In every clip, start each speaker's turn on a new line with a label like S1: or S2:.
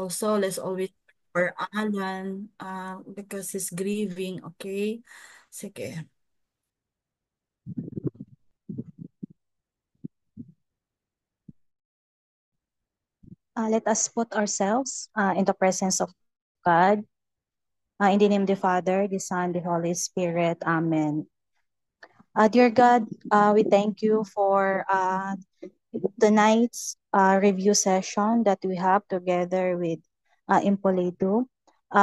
S1: also, let's always for Alan because he's grieving, okay? Sige.
S2: Let us put ourselves in the presence of God. In the name of the Father, the Son, the Holy Spirit. Amen. Dear God, we thank you for tonight's review session that we have together with Impolito.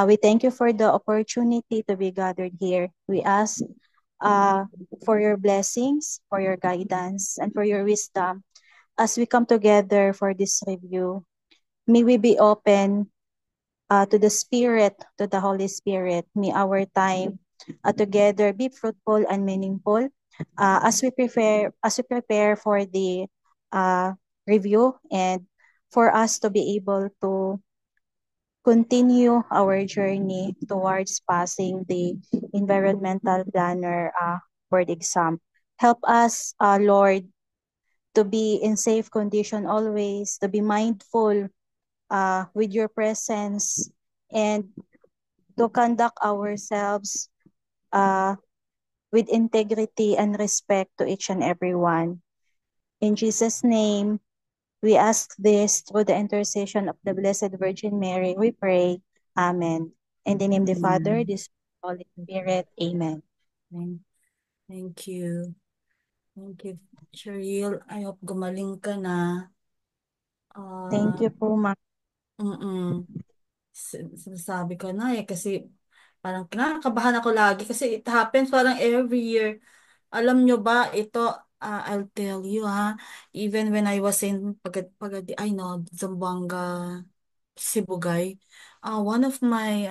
S2: We thank you for the opportunity to be gathered here. We ask uh, for your blessings, for your guidance, and for your wisdom as we come together for this review. May we be open to the Spirit, to the Holy Spirit. May our time together be fruitful and meaningful as we prepare for the uh, review and for us to be able to continue our journey towards passing the environmental planner board exam. Help us, Lord, to be in safe condition always, to be mindful with your presence, and to conduct ourselves uh, with integrity and respect to each and every one. In Jesus' name, we ask this through the intercession of the Blessed Virgin Mary. We pray. Amen. In the name of the Father,
S1: Amen.
S2: the Son, and the Holy Spirit. Amen.
S1: Thank, thank you. Thank you, Cheryl. I hope gumaling ka na.
S2: Thank
S1: Uh,
S2: you po, ma'am.
S1: mm Sinasabi ko na eh kasi parang kinakabahan ako lagi kasi it happens parang every year. Alam nyo ba ito, I'll tell you ha, even when I was in I know, Zamboanga, Sibugay, one of my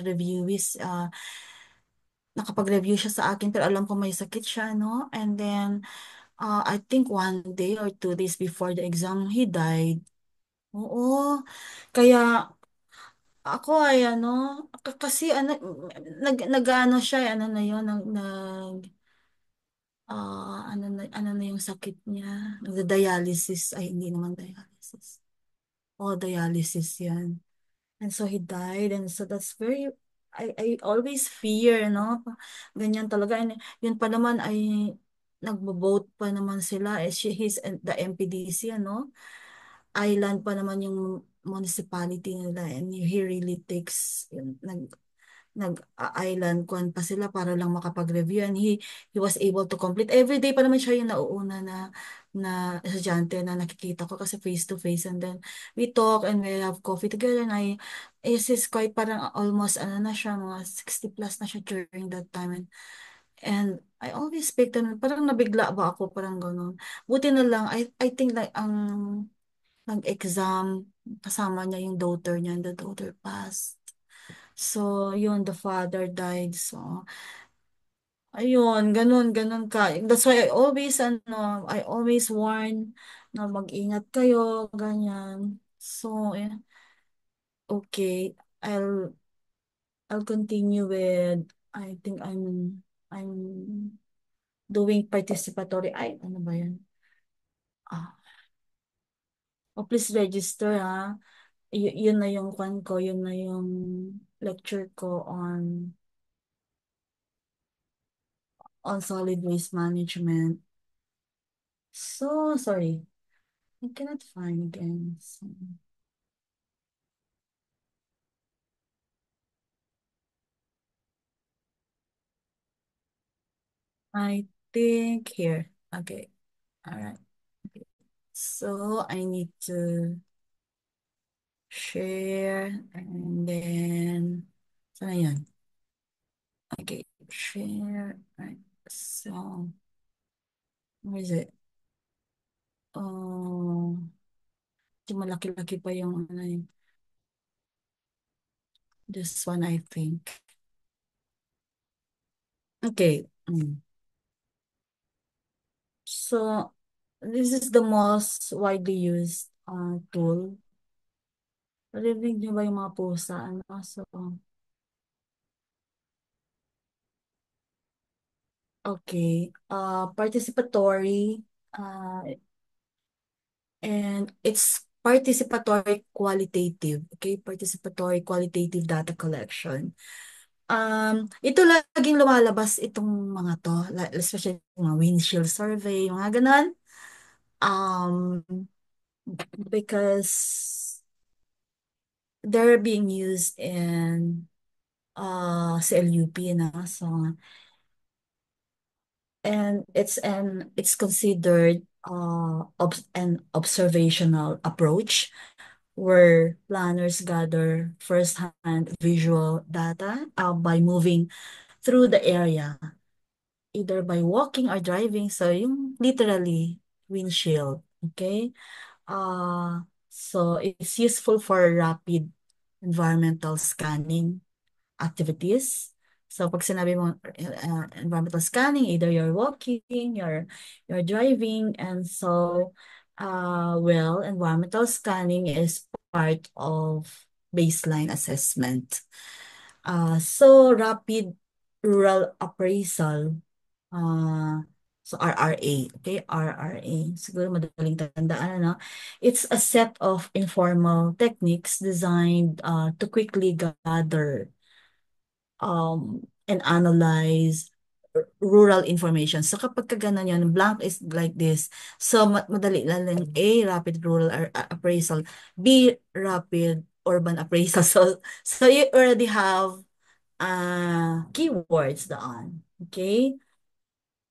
S1: reviewees, nakapag-review siya sa akin pero alam ko may sakit siya, no? And then, I think 1 day or 2 days before the exam, he died. Oo. Kaya ako ay kasi nag-ano siya, ano na yun, ano na yung sakit niya, nagda-dialysis, ay hindi naman dialysis. Oh, dialysis yan. And so he died, and so that's very, I always fear, no? Ganyan talaga. And yun pa naman ay, nagbo-vote pa naman sila. He's the MPDC, ano? Island pa naman yung municipality nila, and he really takes nag-island kwan pa sila para lang makapag-review, and he was able to complete every day pa naman siya yung nauuna na estudyante na nakikita ko kasi face to face, and then we talk and we have coffee together, and is quite parang almost ano na siya, mga 60 plus na siya during that time, and I always speak to him, parang nabigla ba ako, parang ganun. Buti na lang, I think like nag-exam, kasama niya yung daughter niya, and the daughter passed. So, yun, the father died. So, ayun, ganun ka. That's why I always warn na mag-ingat kayo, ganyan. So, okay, I'll continue with, I think I'm doing participatory. Ay, ano ba yan? Ah, oh, please register ha. Yun na yung kwan ko, yun na yung lecture ko on solid waste management. So, sorry. I cannot find again. So, I think here. Okay. All right. So I need to share and then so yan. Okay. Share. Right. So where is it? Oh, malaki-laki pa yung ano yun. This one I think. Okay. So this is the most widely used tool. Narinig niyo ba yung mga pusa? Ano? So, okay. Participatory. Uh, and it's participatory qualitative, okay? Participatory qualitative data collection. Ito laging lumalabas itong mga to, especially mga windshield survey, mga ganon. Um, because they're being used in sa LUP na. So, and it's considered an observational approach where planners gather first-hand visual data by moving through the area, either by walking or driving. So, yung literally windshield, okay? So it's useful for rapid environmental scanning activities. So pag sinabi mo environmental scanning, either you're walking, you're driving, and so well, environmental scanning is part of baseline assessment. So rapid rural appraisal. Uh, so RRA, okay? RRA. Siguro madaling tandaan, ano? It's a set of informal techniques designed to quickly gather and analyze rural information. So kapag ka ganun yun, blank is like this. So madali lang lang A, rapid rural appraisal. B, rapid urban appraisal. So you already have keywords doon. Okay?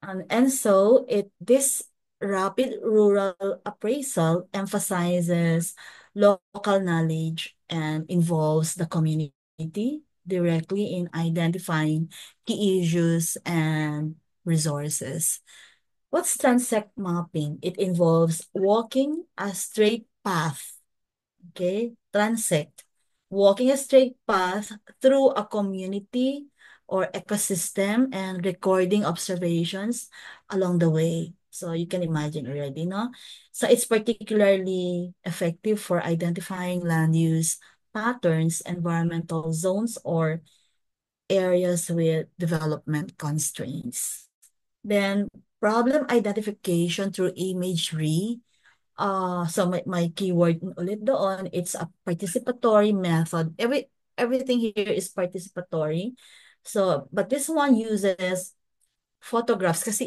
S1: And so this rapid rural appraisal emphasizes local knowledge and involves the community directly in identifying key issues and resources. What's transect mapping? It involves walking a straight path, okay? Transect. Walking a straight path through a community or ecosystem and recording observations along the way. So you can imagine already, no? So it's particularly effective for identifying land use patterns, environmental zones, or areas with development constraints. Then problem identification through imagery. So my keyword ulit doon, it's a participatory method. Everything here is participatory. So, but this one uses photographs kasi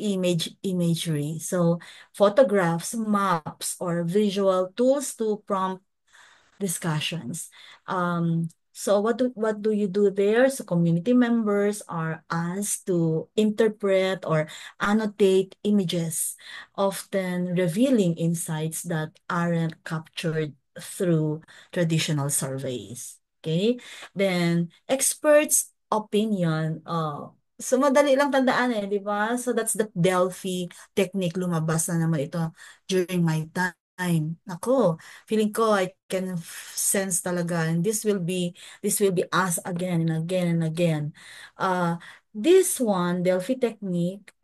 S1: imagery. So, photographs, maps, or visual tools to prompt discussions. So what do you do there? So community members are asked to interpret or annotate images, often revealing insights that aren't captured through traditional surveys. Okay? Then experts' opinion. So madali lang tandaan di ba? So that's the Delphi technique. Lumabas na naman ito during my time. Ako, feeling ko I can sense talaga, and this will be asked again and again and again. This one, Delphi technique,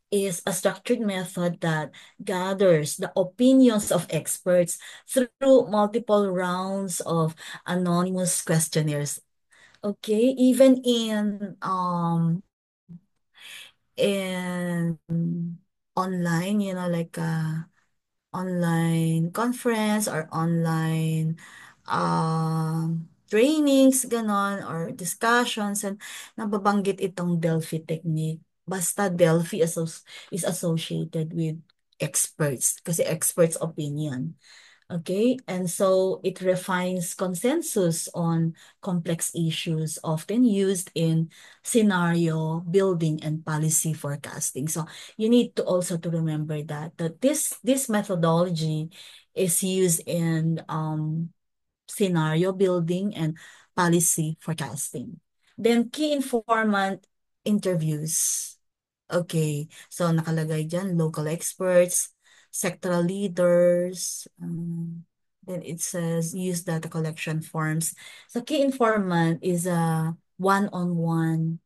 S1: is a structured method that gathers the opinions of experts through multiple rounds of anonymous questionnaires. Okay, even in online, like online conference or online trainings, ganon, or discussions, and nababanggit itong Delphi technique. Basta Delphi is associated with experts, kasi experts' opinion. Okay, and so it refines consensus on complex issues often used in scenario building and policy forecasting. So you need to also to remember that this methodology is used in scenario building and policy forecasting. Then key informant interviews. Okay, so nakalagay dyan, local experts, sectoral leaders, then it says use data collection forms. So key informant is a one-on-one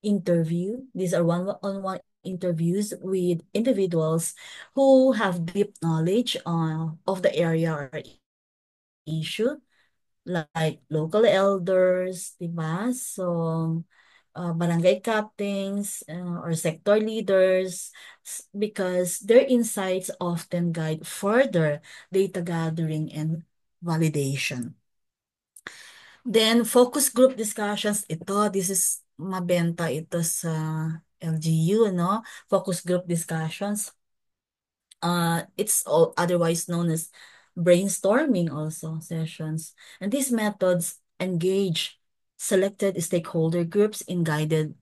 S1: interview. These are one-on-one interviews with individuals who have deep knowledge of the area or issue, like local elders, diba? So barangay captains, or sector leaders, because their insights often guide further data gathering and validation. Then, focus group discussions, this is mabenta ito sa LGU, no? Focus group discussions. It's otherwise known as brainstorming also sessions. And these methods engage selected stakeholder groups in guided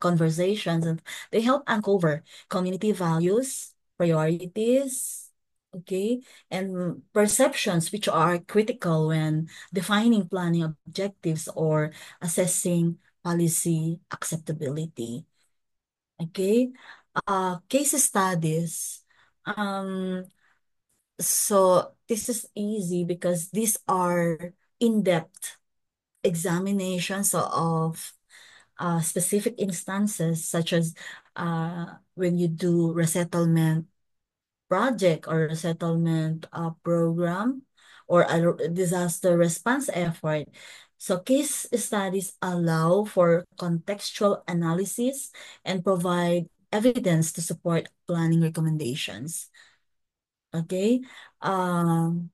S1: conversations, and they help uncover community values, priorities, okay, and perceptions which are critical when defining planning objectives or assessing policy acceptability. Okay, case studies. Um, so this is easy because these are in-depth examinations of specific instances, such as when you do resettlement project or resettlement program or a disaster response effort. So case studies allow for contextual analysis and provide evidence to support planning recommendations. Okay? Um,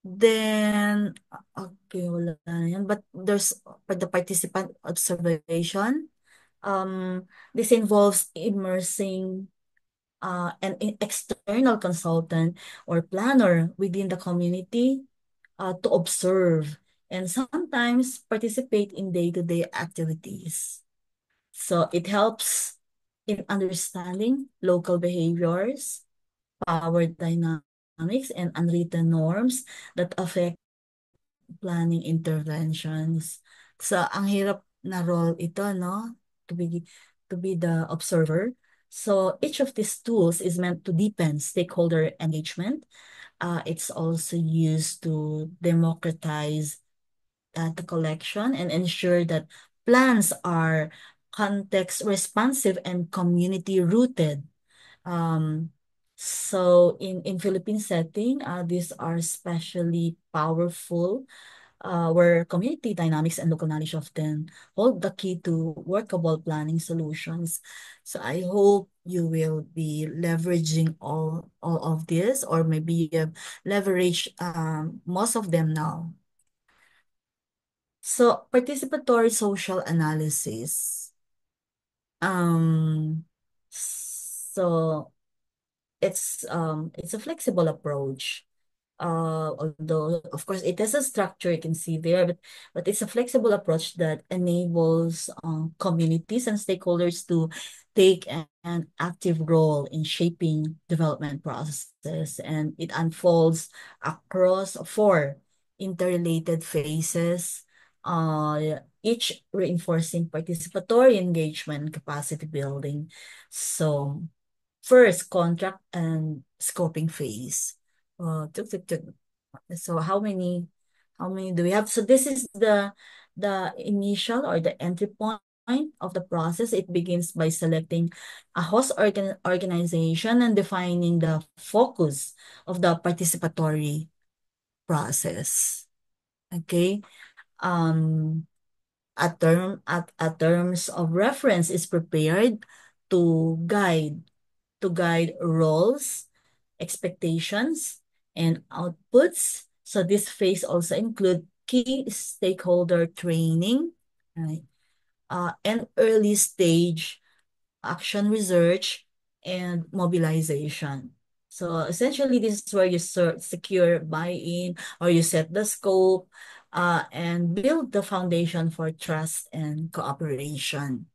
S1: then, okay, wala na yan. But there's for the participant observation. This involves immersing an external consultant or planner within the community to observe and sometimes participate in day-to-day activities. So it helps in understanding local behaviors, power dynamics, and unwritten norms that affect planning interventions. So ang hirap na role ito, no? To be to be the observer. So each of these tools is meant to deepen stakeholder engagement. It's also used to democratize data collection and ensure that plans are context responsive and community rooted. Um, so in Philippine setting, these are especially powerful, where community dynamics and local knowledge often hold the key to workable planning solutions. So I hope you will be leveraging all of this, or maybe you have leveraged most of them now. So participatory social analysis. Um, so it's a flexible approach. Although of course it has a structure you can see there, but it's a flexible approach that enables communities and stakeholders to take an active role in shaping development processes, and it unfolds across four interrelated phases, each reinforcing participatory engagement and capacity building. So first, contract and scoping phase. Tuk. So how many do we have? So this is the initial or the entry point of the process. It begins by selecting a host organization and defining the focus of the participatory process. Okay. Um, a terms of reference is prepared to guide roles, expectations, and outputs. So this phase also include key stakeholder training, right? And early stage action research and mobilization. So essentially, this is where you secure buy-in, or you set the scope, and build the foundation for trust and cooperation.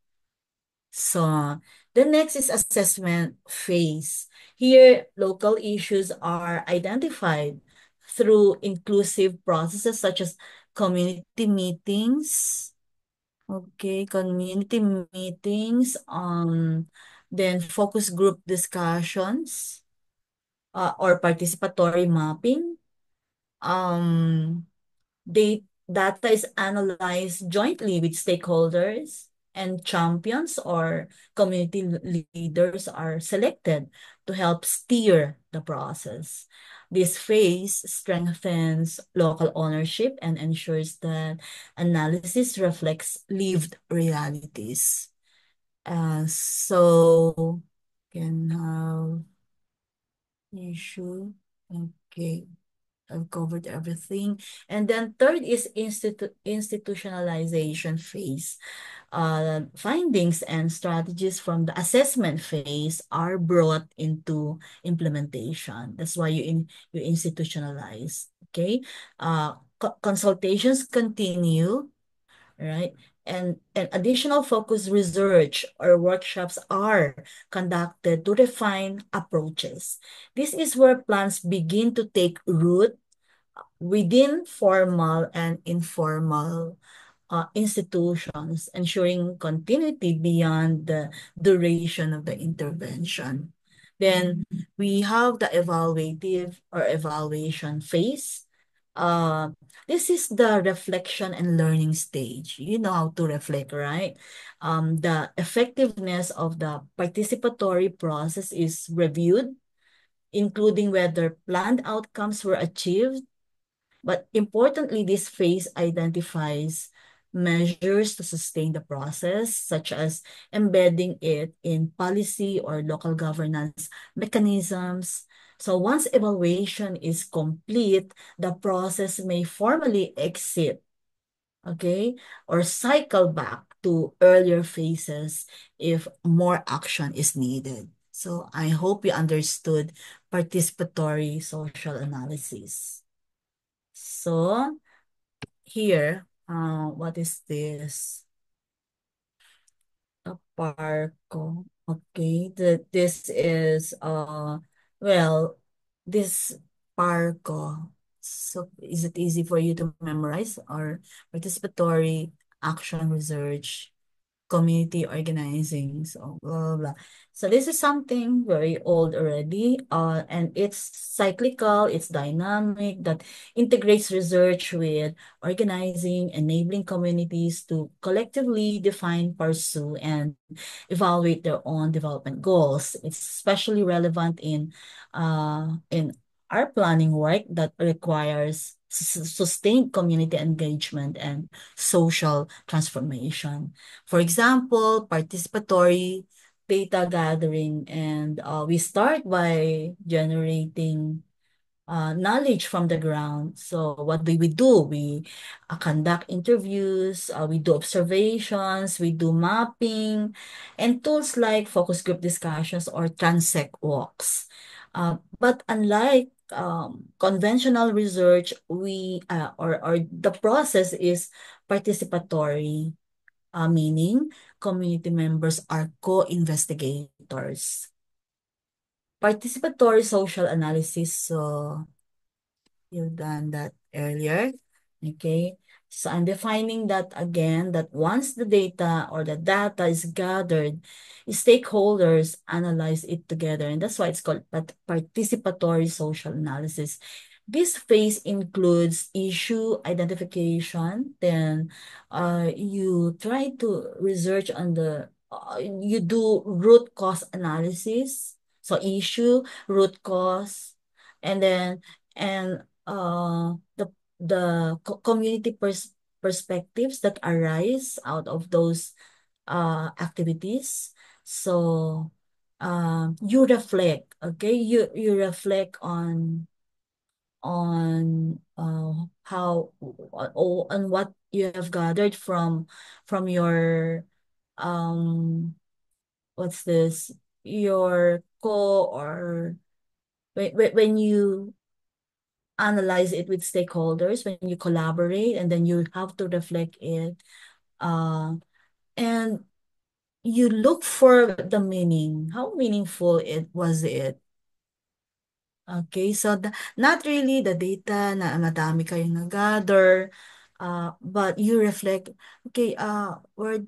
S1: So the next is assessment phase. Here, local issues are identified through inclusive processes such as community meetings. Okay, community meetings, then focus group discussions, or participatory mapping. Um, Data is analyzed jointly with stakeholders, and champions or community leaders are selected to help steer the process. This phase strengthens local ownership and ensures that analysis reflects lived realities. So can have issue. Okay, I've covered everything. And then third is institutionalization phase. Findings and strategies from the assessment phase are brought into implementation. That's why you institutionalize. Okay. Consultations continue, right? And additional focus research or workshops are conducted to refine approaches. This is where plans begin to take root within formal and informal institutions, ensuring continuity beyond the duration of the intervention. Then we have the evaluative or evaluation phase. Uh, this is the reflection and learning stage. You know how to reflect, right? The effectiveness of the participatory process is reviewed, including whether planned outcomes were achieved, but importantly, this phase identifies measures to sustain the process, such as embedding it in policy or local governance mechanisms. So once evaluation is complete, the process may formally exit, okay, or cycle back to earlier phases if more action is needed. So I hope you understood participatory social analysis. So here, what is this? A parko. Okay, this is well, this parko. So is it easy for you to memorize or participatory action research? Community organizing, so blah, blah, blah. So this is something very old already, and it's cyclical, it's dynamic, that integrates research with organizing, enabling communities to collectively define, pursue, and evaluate their own development goals. It's especially relevant in our planning work that requires sustained community engagement and social transformation. For example, participatory data gathering, and we start by generating knowledge from the ground. So what do we do? We conduct interviews, we do observations, we do mapping, and tools like focus group discussions or transect walks. But unlike conventional research, or the process is participatory, meaning community members are co-investigators. Participatory social analysis, so you've done that earlier. Okay. So I'm defining that again, that once the data or the data is gathered, stakeholders analyze it together. And that's why it's called participatory social analysis. This phase includes issue identification. Then you try to research on you do root cause analysis. So issue, root cause, and then, and the community perspectives that arise out of those activities. So you reflect, okay? You reflect on how on what you have gathered from your what's this, your or when you analyze it with stakeholders, when you collaborate, and then you have to reflect it, uh, and you look for the meaning. How meaningful it was it? Okay, so not really the data na madami kayong nag-gather, but you reflect, okay, were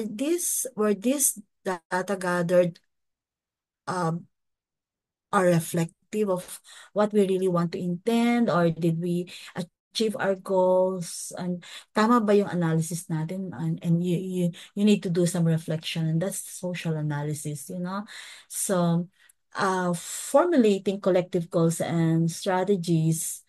S1: this data gathered um are reflective of what we really want to intend, or did we achieve our goals, and tama ba yung analysis natin, and you need to do some reflection, and that's social analysis, so formulating collective goals and strategies,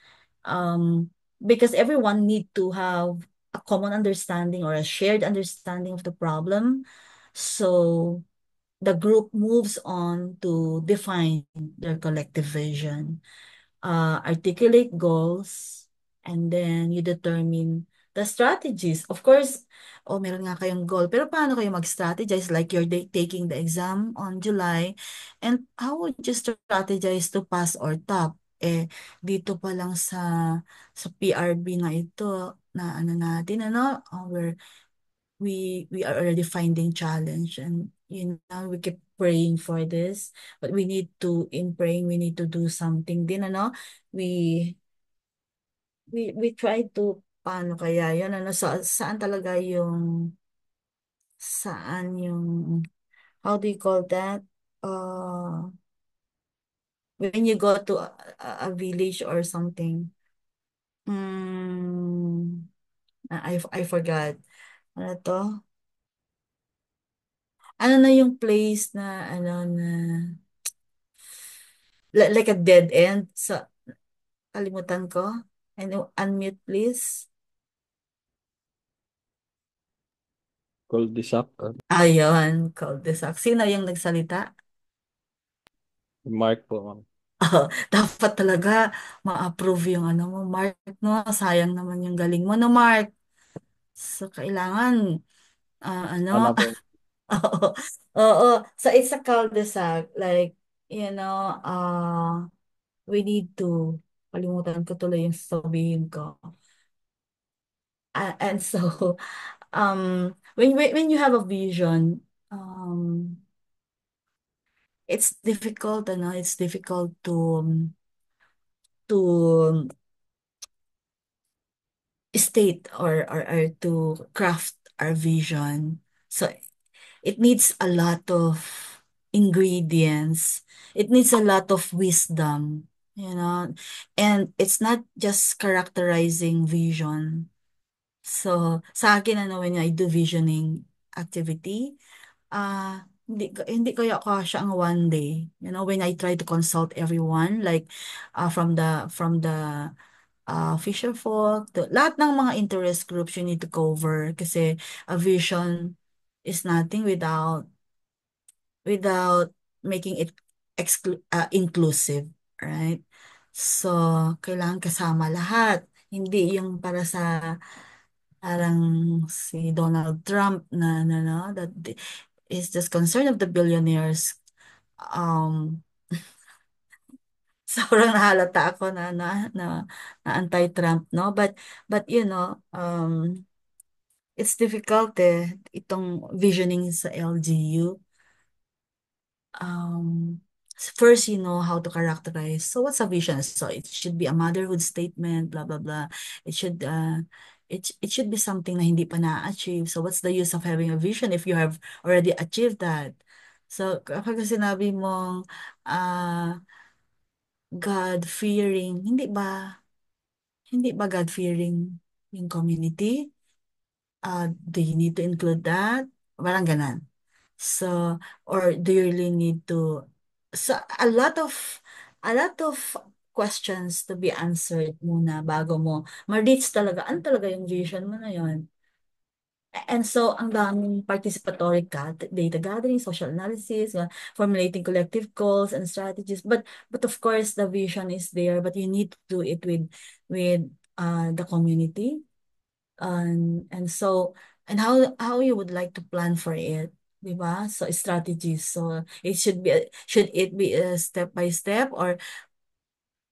S1: um, because everyone need to have a common understanding or a shared understanding of the problem. So the group moves on to define their collective vision, articulate goals, and then you determine the strategies. Of course, oh, meron nga kayong goal, pero paano kayo mag-strategize? Like you're taking the exam on July, and how would you strategize to pass or top? Eh, dito pa lang sa PRB na ito, na ano natin, ano, we are already finding challenge, and we keep praying for this, but we need to in praying we need to do something din, ano, we we try to paano kaya yun, ano, saan talaga yung saan yung how do you call that, uh when you go to a village or something, mm, I forgot, ano to, ano na yung place na ano na like a dead end. So, kalimutan ko. Ano, unmute please.
S3: Cul-de-sac.
S1: Ayun, cul-de-sac. Sino yung nagsalita?
S3: Mark po, ma'am.
S1: Oh, dapat talaga ma-approve yung ano mo, Mark, no? Sayang naman yung galing mo, no, Mark? So, kailangan, ano,
S3: Ano po?
S1: oo, oo. So, it's a cul-de-sac. Like, you know, we need to, kalimutan ko tuloy yung sabihin ko. And so, when you have a vision, it's difficult, ano, it's difficult to state or to craft our vision. So it needs a lot of ingredients. It needs a lot of wisdom, you know, and it's not just characterizing vision. So, sa akin, ano, when I do visioning activity, hindi kaya kasya ang one day. You know, when I try to consult everyone, like, from the fisher folk, lahat ng mga interest groups you need to cover, kasi a vision is nothing without making it inclusive, right? So, kailangan kasama lahat. Hindi yung para sa parang si Donald Trump na that is just concerned of the billionaires. Um, sobrang nahalata ako na anti-Trump, no? But it's difficult, itong visioning sa LGU. Um, First, you know how to characterize. So what's a vision? So it should be a motherhood statement, blah blah blah. It should uh it should be something na hindi pa na-achieve. So what's the use of having a vision if you have already achieved that? So kapag sinabi mong God-fearing, hindi ba God-fearing yung community? Do you need to include that? Parang ganan. So, or do you really need to, so a lot of questions to be answered muna bago mo ma-reach talaga, ano talaga yung vision mo na yun. And so, ang daming participatory data gathering, social analysis, formulating collective goals and strategies. But of course, the vision is there, but you need to do it with the community. And so, and how you would like to plan for it, di ba? So, strategies. So, should it be a step by step, or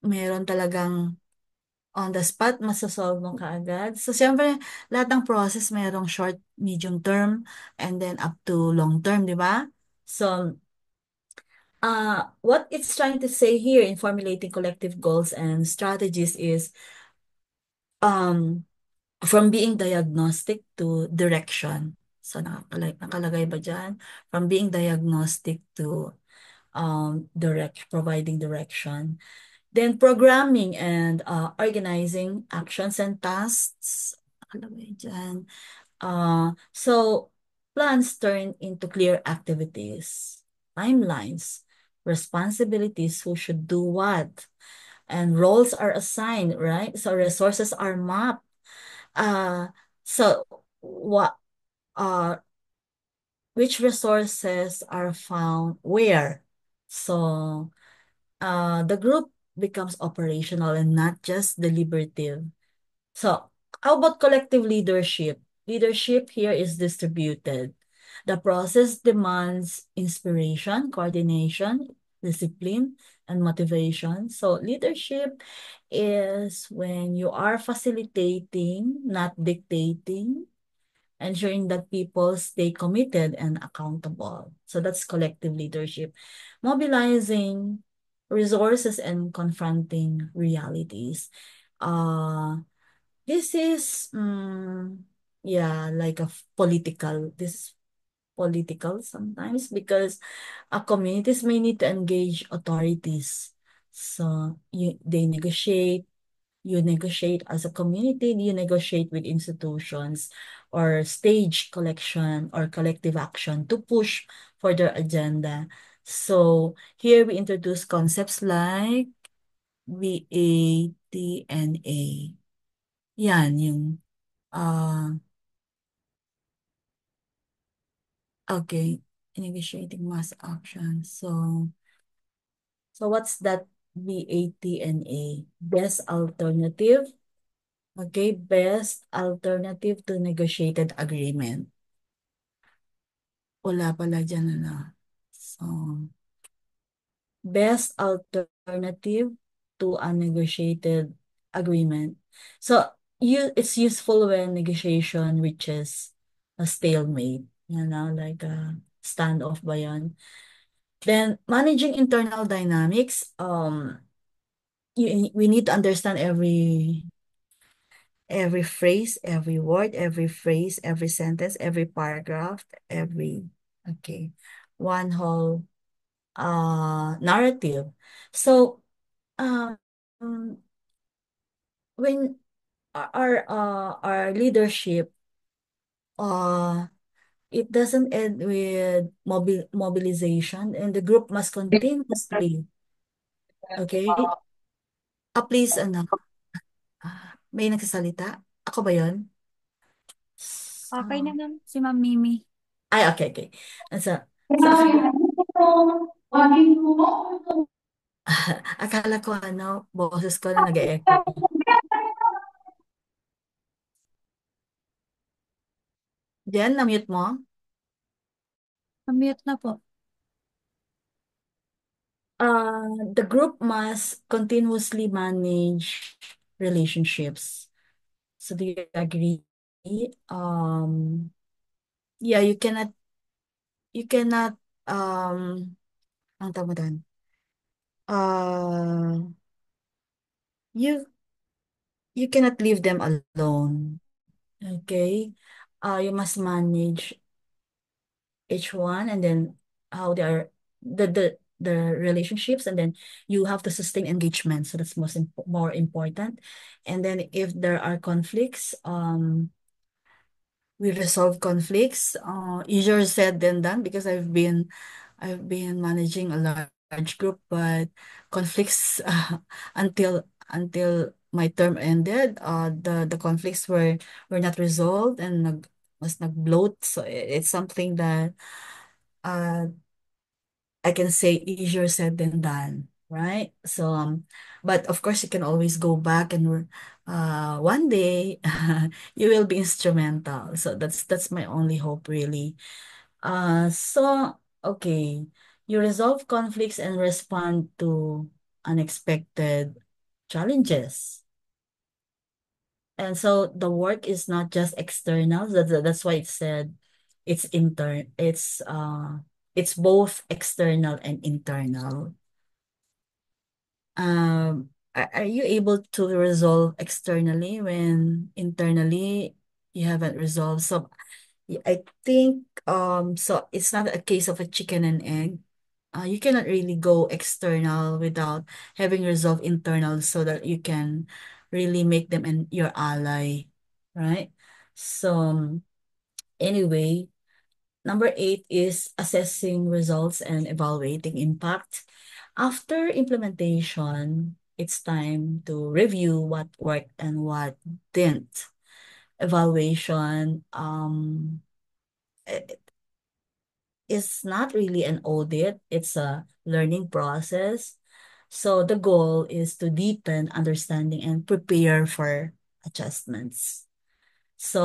S1: meron talagang on the spot, masasolve mo kaagad. So, siyempre, lahat ng process merong short, medium term, and then up to long term, di ba? So, what it's trying to say here in formulating collective goals and strategies is, um, from being diagnostic to direction. So, nakalagay ba dyan? From being diagnostic to providing direction. Then programming and organizing actions and tasks. Nakalagay dyan. So plans turn into clear activities, timelines, responsibilities, who should do what, and roles are assigned, right? So resources are mapped. Uh, so what, uh, which resources are found where? So the group becomes operational and not just deliberative. So, how about collective leadership? Leadership here is distributed. The process demands inspiration, coordination, discipline, and motivation. So, leadership is when you are facilitating, not dictating, ensuring that people stay committed and accountable. So, that's collective leadership. Mobilizing resources and confronting realities. Uh, this is, yeah, like a political, this is political sometimes because communities may need to engage authorities. So you negotiate as a community, you negotiate with institutions or stage collection or collective action to push for their agenda. So here we introduce concepts like VATNA. Yan, yung, ah, okay, initiating mass action. So what's that BATNA? Best alternative. Okay, best alternative to negotiated agreement. Wala pala dyan, ano. So, best alternative to a negotiated agreement. So, it's useful when negotiation reaches a stalemate, like a standoff ba yan? Then, managing internal dynamics, we need to understand every phrase, every word, every phrase, every sentence, every paragraph, okay, one whole narrative. So, um, when our leadership, uh, it doesn't end with mobilization, and the group must continuously, okay? Please, may nagsasalita? Ako ba yon?
S2: Okay na
S1: So,
S2: ma'am, si Ma'am Mimi.
S1: ay, okay, okay. So here, akala ko boses ko na nag-echo. Jen, na-mute mo?
S2: Mute na po.
S1: The group must continuously manage relationships. So do you agree? Um, yeah, you cannot, ang tawag mo doon? Uh, you, you cannot leave them alone. Okay? You must manage each one, and then how they are, the relationships, and then you have to sustain engagement, so that's more important. And then if there are conflicts, we resolve conflicts. Easier said than done because I've been managing a large group, but conflicts, until my term ended, the conflicts were not resolved and was nag-bloat. So it's something that, uh, I can say easier said than done, right? So, but of course, you can always go back and, one day, you will be instrumental. So that's my only hope, really. So okay, you resolve conflicts and respond to unexpected challenges. And so the work is not just external. That's why it said it's both external and internal. Are you able to resolve externally when internally you haven't resolved? So I think, so it's not a case of a chicken and egg. You cannot really go external without having resolved internal so that you can really make them your ally, right? So anyway, Number 8 is assessing results and evaluating impact. After implementation, it's time to review what worked and what didn't. Evaluation i- is not really an audit, it's a learning process. So the goal is to deepen understanding and prepare for adjustments. So,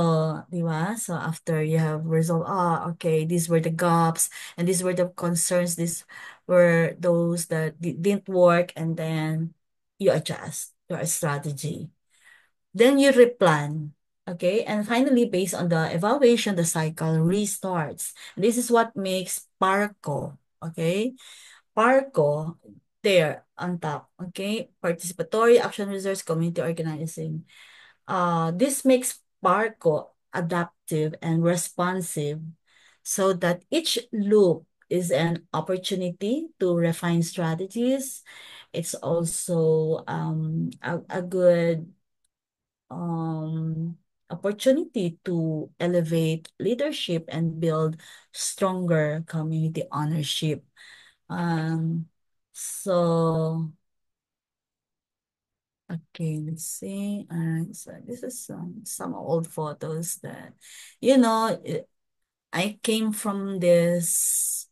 S1: di ba? So, after you have resolved, okay, these were the gaps, and these were the concerns, these were those that didn't work, and then you adjust your strategy. Then you replan, okay? And finally, based on the evaluation, the cycle restarts. This is what makes PARCO, okay? PARCO, there on top, okay? Participatory Action Resource Community Organizing. This makes Parco adaptive and responsive so that each loop is an opportunity to refine strategies. It's also a good um, opportunity to elevate leadership and build stronger community ownership. Um, so Okay, let's see. So this is some old photos that, you know, I came from this,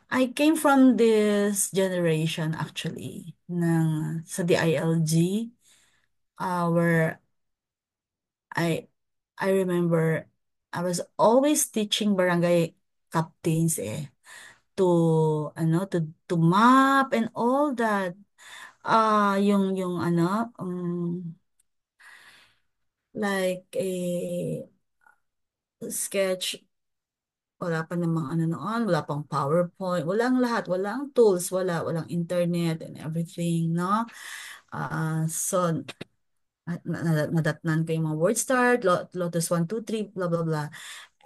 S1: I came from this generation actually, sa DILG, where I, I remember I was always teaching barangay captains to map and all that. Yung like a sketch, wala pa namang ano noon, wala pang PowerPoint, walang lahat, walang tools, walang internet and everything, no? So, nadatnan ko yung mga word start, Lotus 1, 2, 3, blah, blah, blah.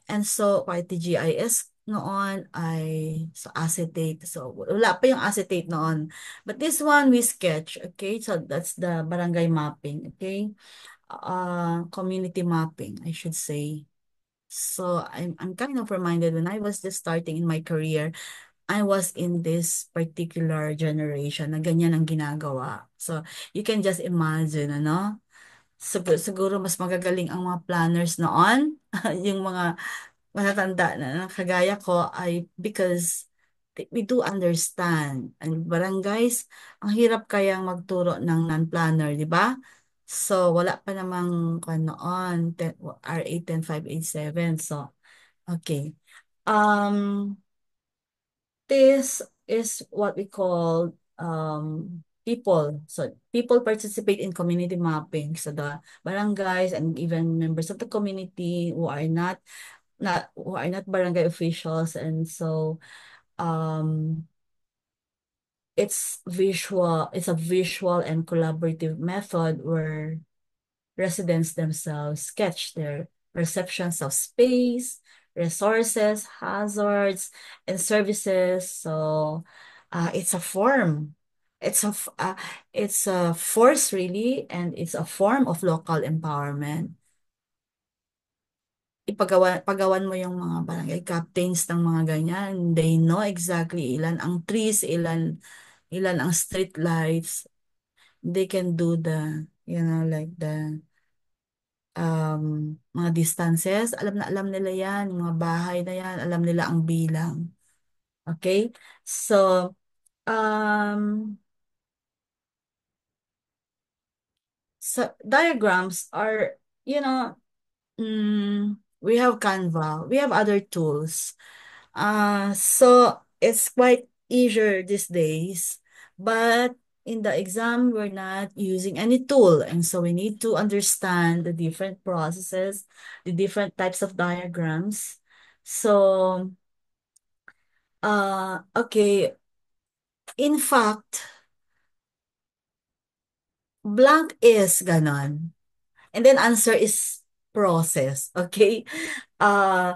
S1: And so, GIS noon ay so acetate. So, wala pa yung acetate noon. But this one, we sketch, okay? So, that's the barangay mapping, okay? Community mapping, I should say. So I'm kind of reminded when I was just starting in my career, I was in this particular generation na ganyan ang ginagawa. So you can just imagine, ano? Siguro mas magagaling ang mga planners noon, yung mga matatanda na kagaya ko ay because we do understand. And barangays, ang hirap kayang magturo ng non-planner, di ba? So, wala pa namang noon, RA 10587. So, okay. Um, this is what we call people. So, people participate in community mapping. So, the barangays and even members of the community who are not barangay officials, and so um it's a visual and collaborative method where residents themselves sketch their perceptions of space, resources, hazards, and services. So it's a form. It's a it's a force really, and it's a form of local empowerment. Pagawan mo yung mga barangay captains ng mga ganyan. They know exactly ilan ang trees, ilan ang street lights. They can do the, like mga distances. Alam nila yan, yung mga bahay na yan, alam nila ang bilang. Okay? So, um, diagrams are, you know, we have Canva, we have other tools. So it's quite easier these days, but in the exam, we're not using any tool. And so we need to understand the different processes, the different types of diagrams. So, okay, in fact, blank is ganon. And then answer is process, okay? Uh,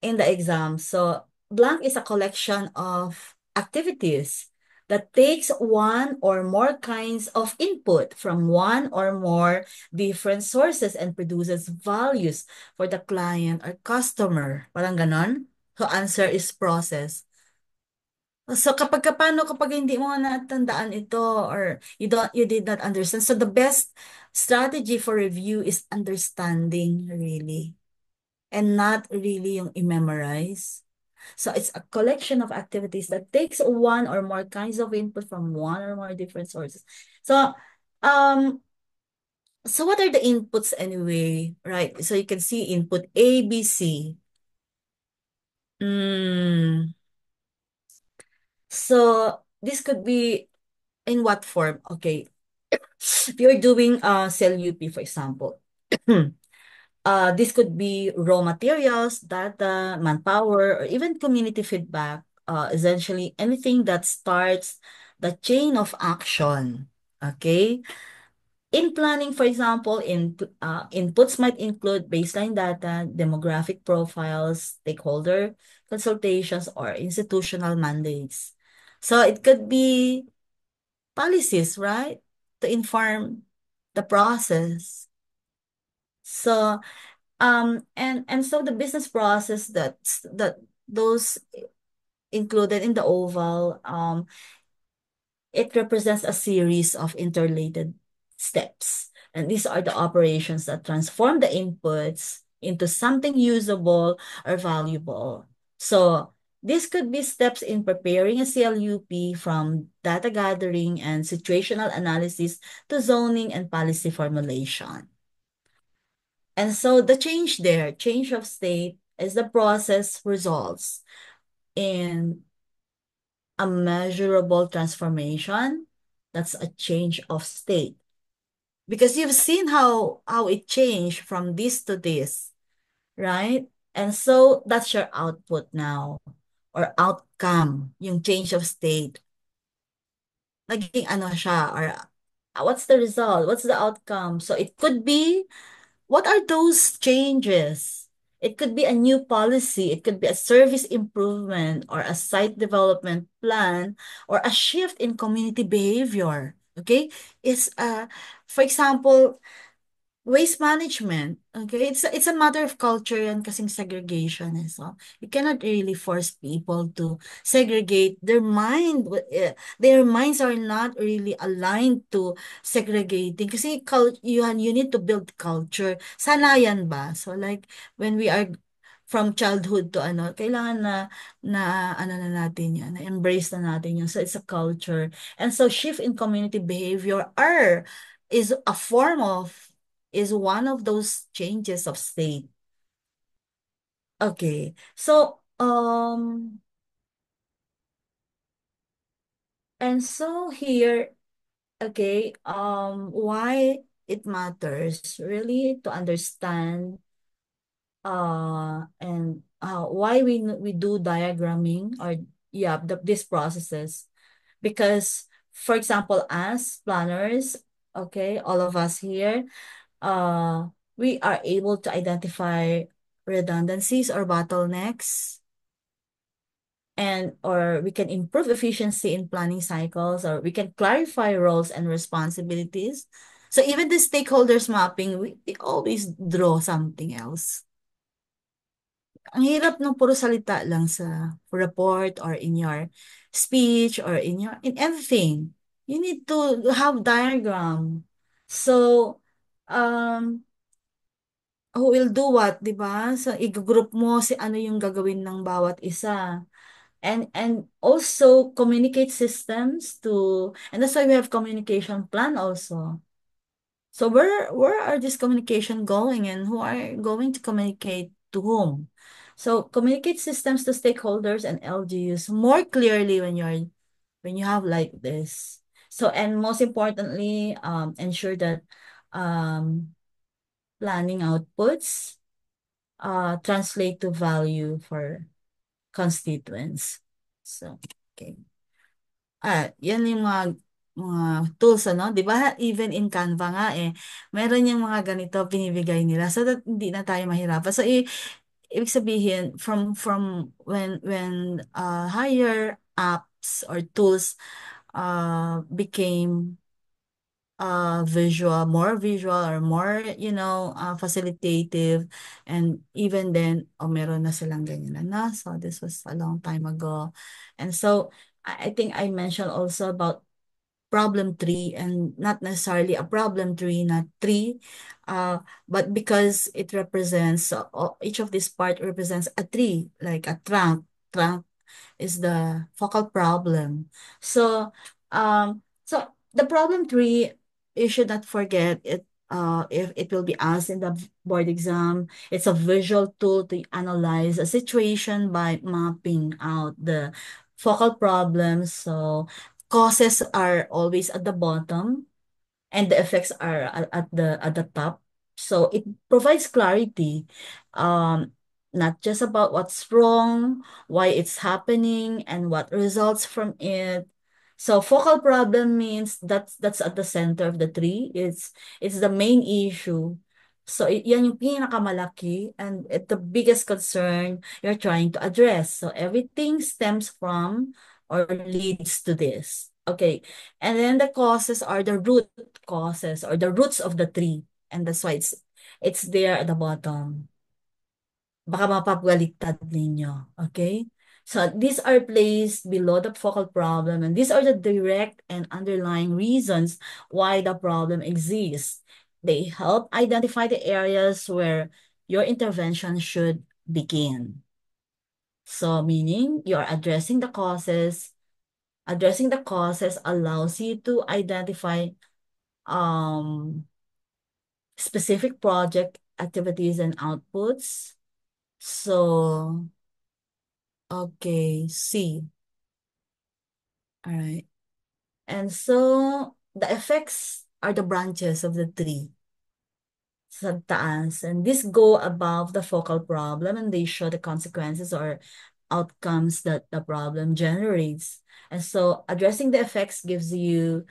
S1: in the exam. So blank is a collection of activities that takes one or more kinds of input from one or more different sources and produces values for the client or customer. Parang ganon. So answer is process. So paano kapag hindi mo natandaan ito or you did not understand. So the best strategy for review is understanding really and not really yung i-memorize. So it's a collection of activities that takes one or more kinds of input from one or more different sources. So um so what are the inputs anyway, right? So you can see input A, B, C. Mm, so this could be in what form? Okay. If you're doing cell UP, for example, this could be raw materials, data, manpower, or even community feedback. Essentially, anything that starts the chain of action. Okay. In planning, for example, inputs might include baseline data, demographic profiles, stakeholder consultations, or institutional mandates. So it could be policies, right? To inform the process. So and so the business process that those included in the oval, it represents a series of interrelated steps. And these are the operations that transform the inputs into something usable or valuable. So this could be steps in preparing a CLUP, from data gathering and situational analysis to zoning and policy formulation. And so the change of state, is the process results in a measurable transformation. That's a change of state. Because you've seen how it changed from this to this, right? And so that's your output now or outcome, yung change of state. Naging ano siya or what's the result? What's the outcome? So it could be, what are those changes? It could be a new policy, it could be a service improvement or a site development plan or a shift in community behavior. Okay? It's for example, waste management, okay? It's a matter of culture and kasing segregation and so you cannot really force people to segregate their minds are not really aligned to segregating kasi you need to build culture. Sanayan ba? So like when we are from childhood to ano, kailangan na ano na natin yan, na embrace na natin yun. So it's a culture. And so shift in community behavior is a form of is one of those changes of state. Okay. So, and so here, okay, why it matters really to understand, and why we do diagramming or, yeah, these processes. Because, for example, as planners, okay, all of us here, uh, we are able to identify redundancies or bottlenecks, and or we can improve efficiency in planning cycles, or we can clarify roles and responsibilities. So even the stakeholders mapping, we always draw something else. Ang hirap ng puro salita lang sa report or in your speech or in everything. You need to have diagram. So, um, who will do what, 'di ba? So i-group mo si ano yung gagawin ng bawat isa. And also communicate systems to, and that's why we have communication plan also. So where are this communication going and who are going to communicate to whom? So communicate systems to stakeholders and LGUs more clearly when you have like this. So and most importantly, ensure that um, planning outputs translate to value for constituents. So, okay. Yan yung mga tools, ano? 'Di ba? Even in Canva nga meron yung mga ganito binibigay nila so that hindi na tayo mahirapan. So, ibig sabihin from when higher apps or tools became visual or more, facilitative. And even then, meron na silang ganyan na. So this was a long time ago. And so I think I mentioned also about problem tree, and not necessarily a problem tree, not tree, uh, but because it represents, each of this part represents a tree, like a trunk is the focal problem. So, so the problem tree, you should not forget it. If it will be asked in the board exam, it's a visual tool to analyze a situation by mapping out the focal problems. So causes are always at the bottom, and the effects are at the top. So it provides clarity, um, not just about what's wrong, why it's happening, and what results from it. So focal problem means that's at the center of the tree. It's the main issue. So yan yung pinakamalaki, and the biggest concern you're trying to address. So everything stems from or leads to this. Okay. And then the causes are the root causes or the roots of the tree. And that's why it's there at the bottom. Baka mapapagaliktad ninyo. Okay? So these are placed below the focal problem, and these are the direct and underlying reasons why the problem exists. They help identify the areas where your intervention should begin. So meaning you're addressing the causes. Addressing the causes allows you to identify um, specific project activities and outputs. So, okay, C. All right. And so the effects are the branches of the tree sa taas. And these go above the focal problem, and they show the consequences or outcomes that the problem generates. And so addressing the effects gives you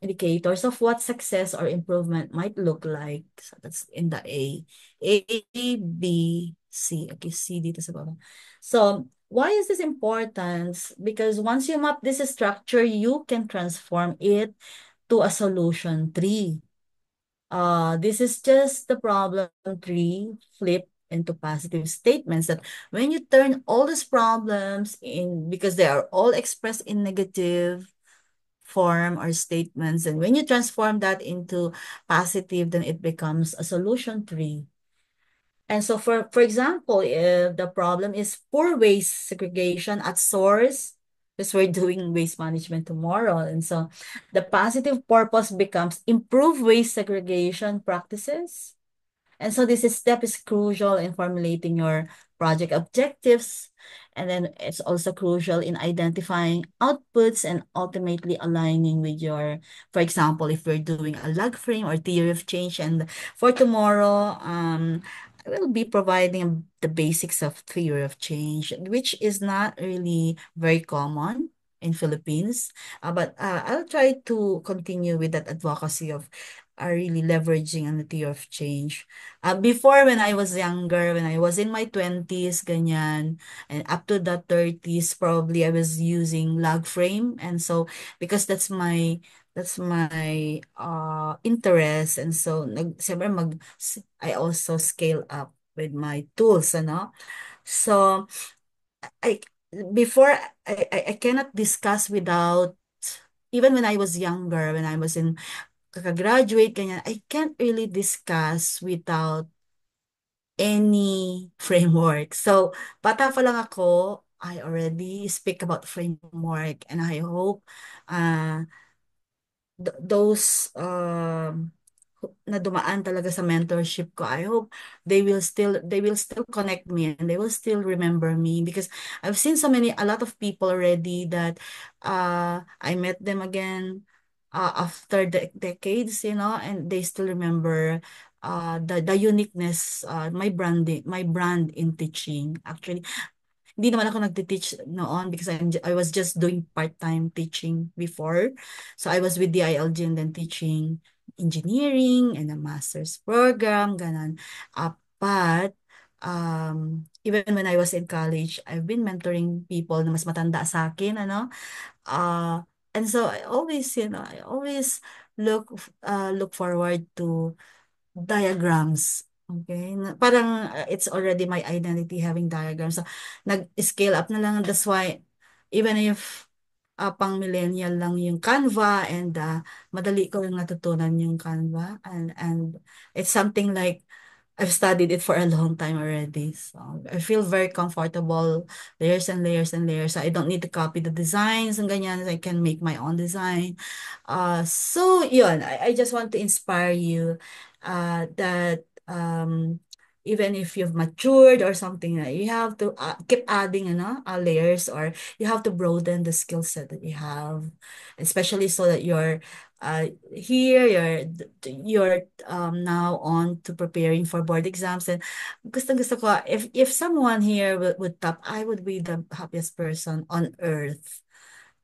S1: indicators of what success or improvement might look like. So that's in the A. A, B, C. Okay, C dito sa baba. So, why is this important? Because once you map this structure, you can transform it to a solution tree. This is just the problem tree flipped into positive statements, that when you turn all these problems in, because they are all expressed in negative form or statements, and when you transform that into positive, then it becomes a solution tree. And so for example, if the problem is poor waste segregation at source, because we're doing waste management tomorrow, and so the positive purpose becomes improve waste segregation practices. And so this step is crucial in formulating your project objectives. And then it's also crucial in identifying outputs and ultimately aligning with your, for example, if we're doing a log frame or theory of change. And for tomorrow, I will be providing the basics of theory of change, which is not really very common in Philippines. But I'll try to continue with that advocacy of really leveraging on the theory of change. Before, when I was younger, when I was in my 20s, ganyan, and up to the 30s, probably I was using log frame. And so, because that's my interest. And so, siyempre I also scale up with my tools, ano? So, I, before, I cannot discuss without, even when I was younger, when I was in kakagraduate, ganyan, I can't really discuss without any framework. So, bata pa lang ako, I already speak about framework, and I hope uh, those na dumaan talaga sa mentorship ko, I hope they will still connect me, and they will still remember me, because I've seen a lot of people already that I met them again after the decades, and they still remember the uniqueness, my brand in teaching. Actually, hindi naman ako nagte-teach noon, because I was just doing part-time teaching before. So I was with the ILG and then teaching engineering and a master's program, ganun. But even when I was in college, I've been mentoring people na mas matanda sa akin, ano? Uh, and so I always look forward to diagrams. Okay? Parang it's already my identity having diagrams. So, nag-scale up na lang. That's why, even if pang millennial lang yung Canva and madali ko lang natutunan yung Canva and it's something like I've studied it for a long time already. So I feel very comfortable, layers and layers and layers. So I don't need to copy the designs and ganyan. I can make my own design. So yun, I just want to inspire you that even if you've matured or something, you have to keep adding layers, or you have to broaden the skill set that you have, especially so that here you're now on to preparing for board exams. And gusto ko, if someone here would top, I would be the happiest person on earth.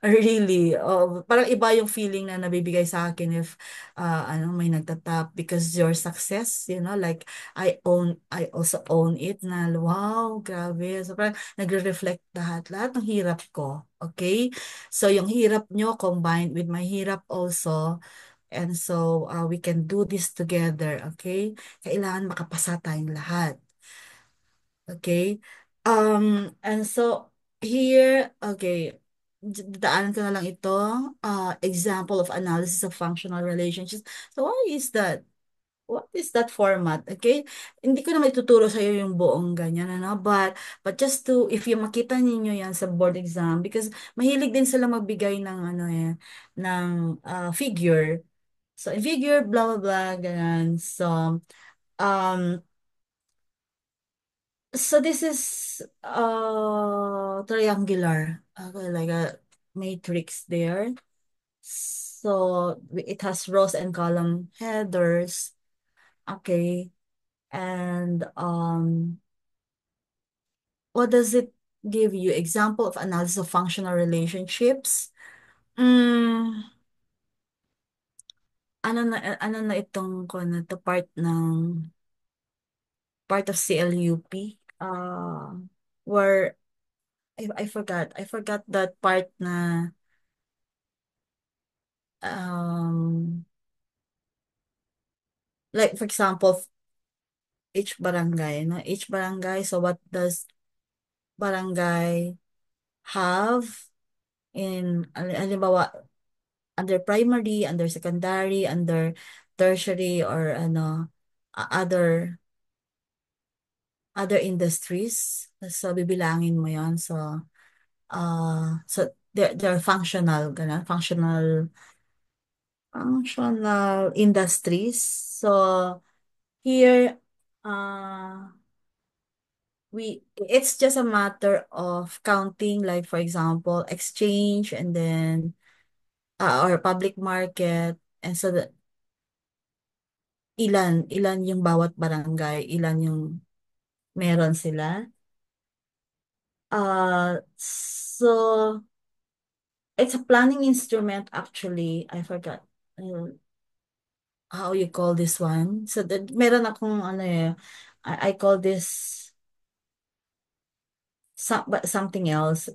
S1: Really, oh, parang iba yung feeling na nabibigay sa akin if may nagtatap, because your success, like I also own it, na wow, grabe. So parang nagre-reflect lahat ng hirap ko. Okay? So yung hirap nyo combined with my hirap also, and so we can do this together. Okay? Kailangan makapasa tayong lahat. Okay? And so here, okay, daanan ko na lang ito. Example of analysis of functional relationships. So what is that? What is that format? Okay? Hindi ko na maituturo sa iyo yung buong ganyan, ano? But just to, if you makita ninyo yan sa board exam, because mahilig din sila magbigay ng figure. So, in figure, blah, blah, blah, ganyan. So, um, So this is triangular, like a matrix there. So it has rows and column headers. Okay. And what does it give you? Example of analysis of functional relationships. Mm, ano na itong part of CLUP? Where I forgot that part na um like for example, each barangay, no? Each barangay, so what does barangay have in, halimbawa, under primary, under secondary, under tertiary, or other industries. So bibilangin mo 'yon. So they're functional, ganun, functional industries. So here, it's just a matter of counting, like for example, exchange, and then or public market, and so that ilan yung bawat barangay, ilan yung meron sila. So it's a planning instrument, actually. I forgot how you call this one. So that meron akong I call this something else.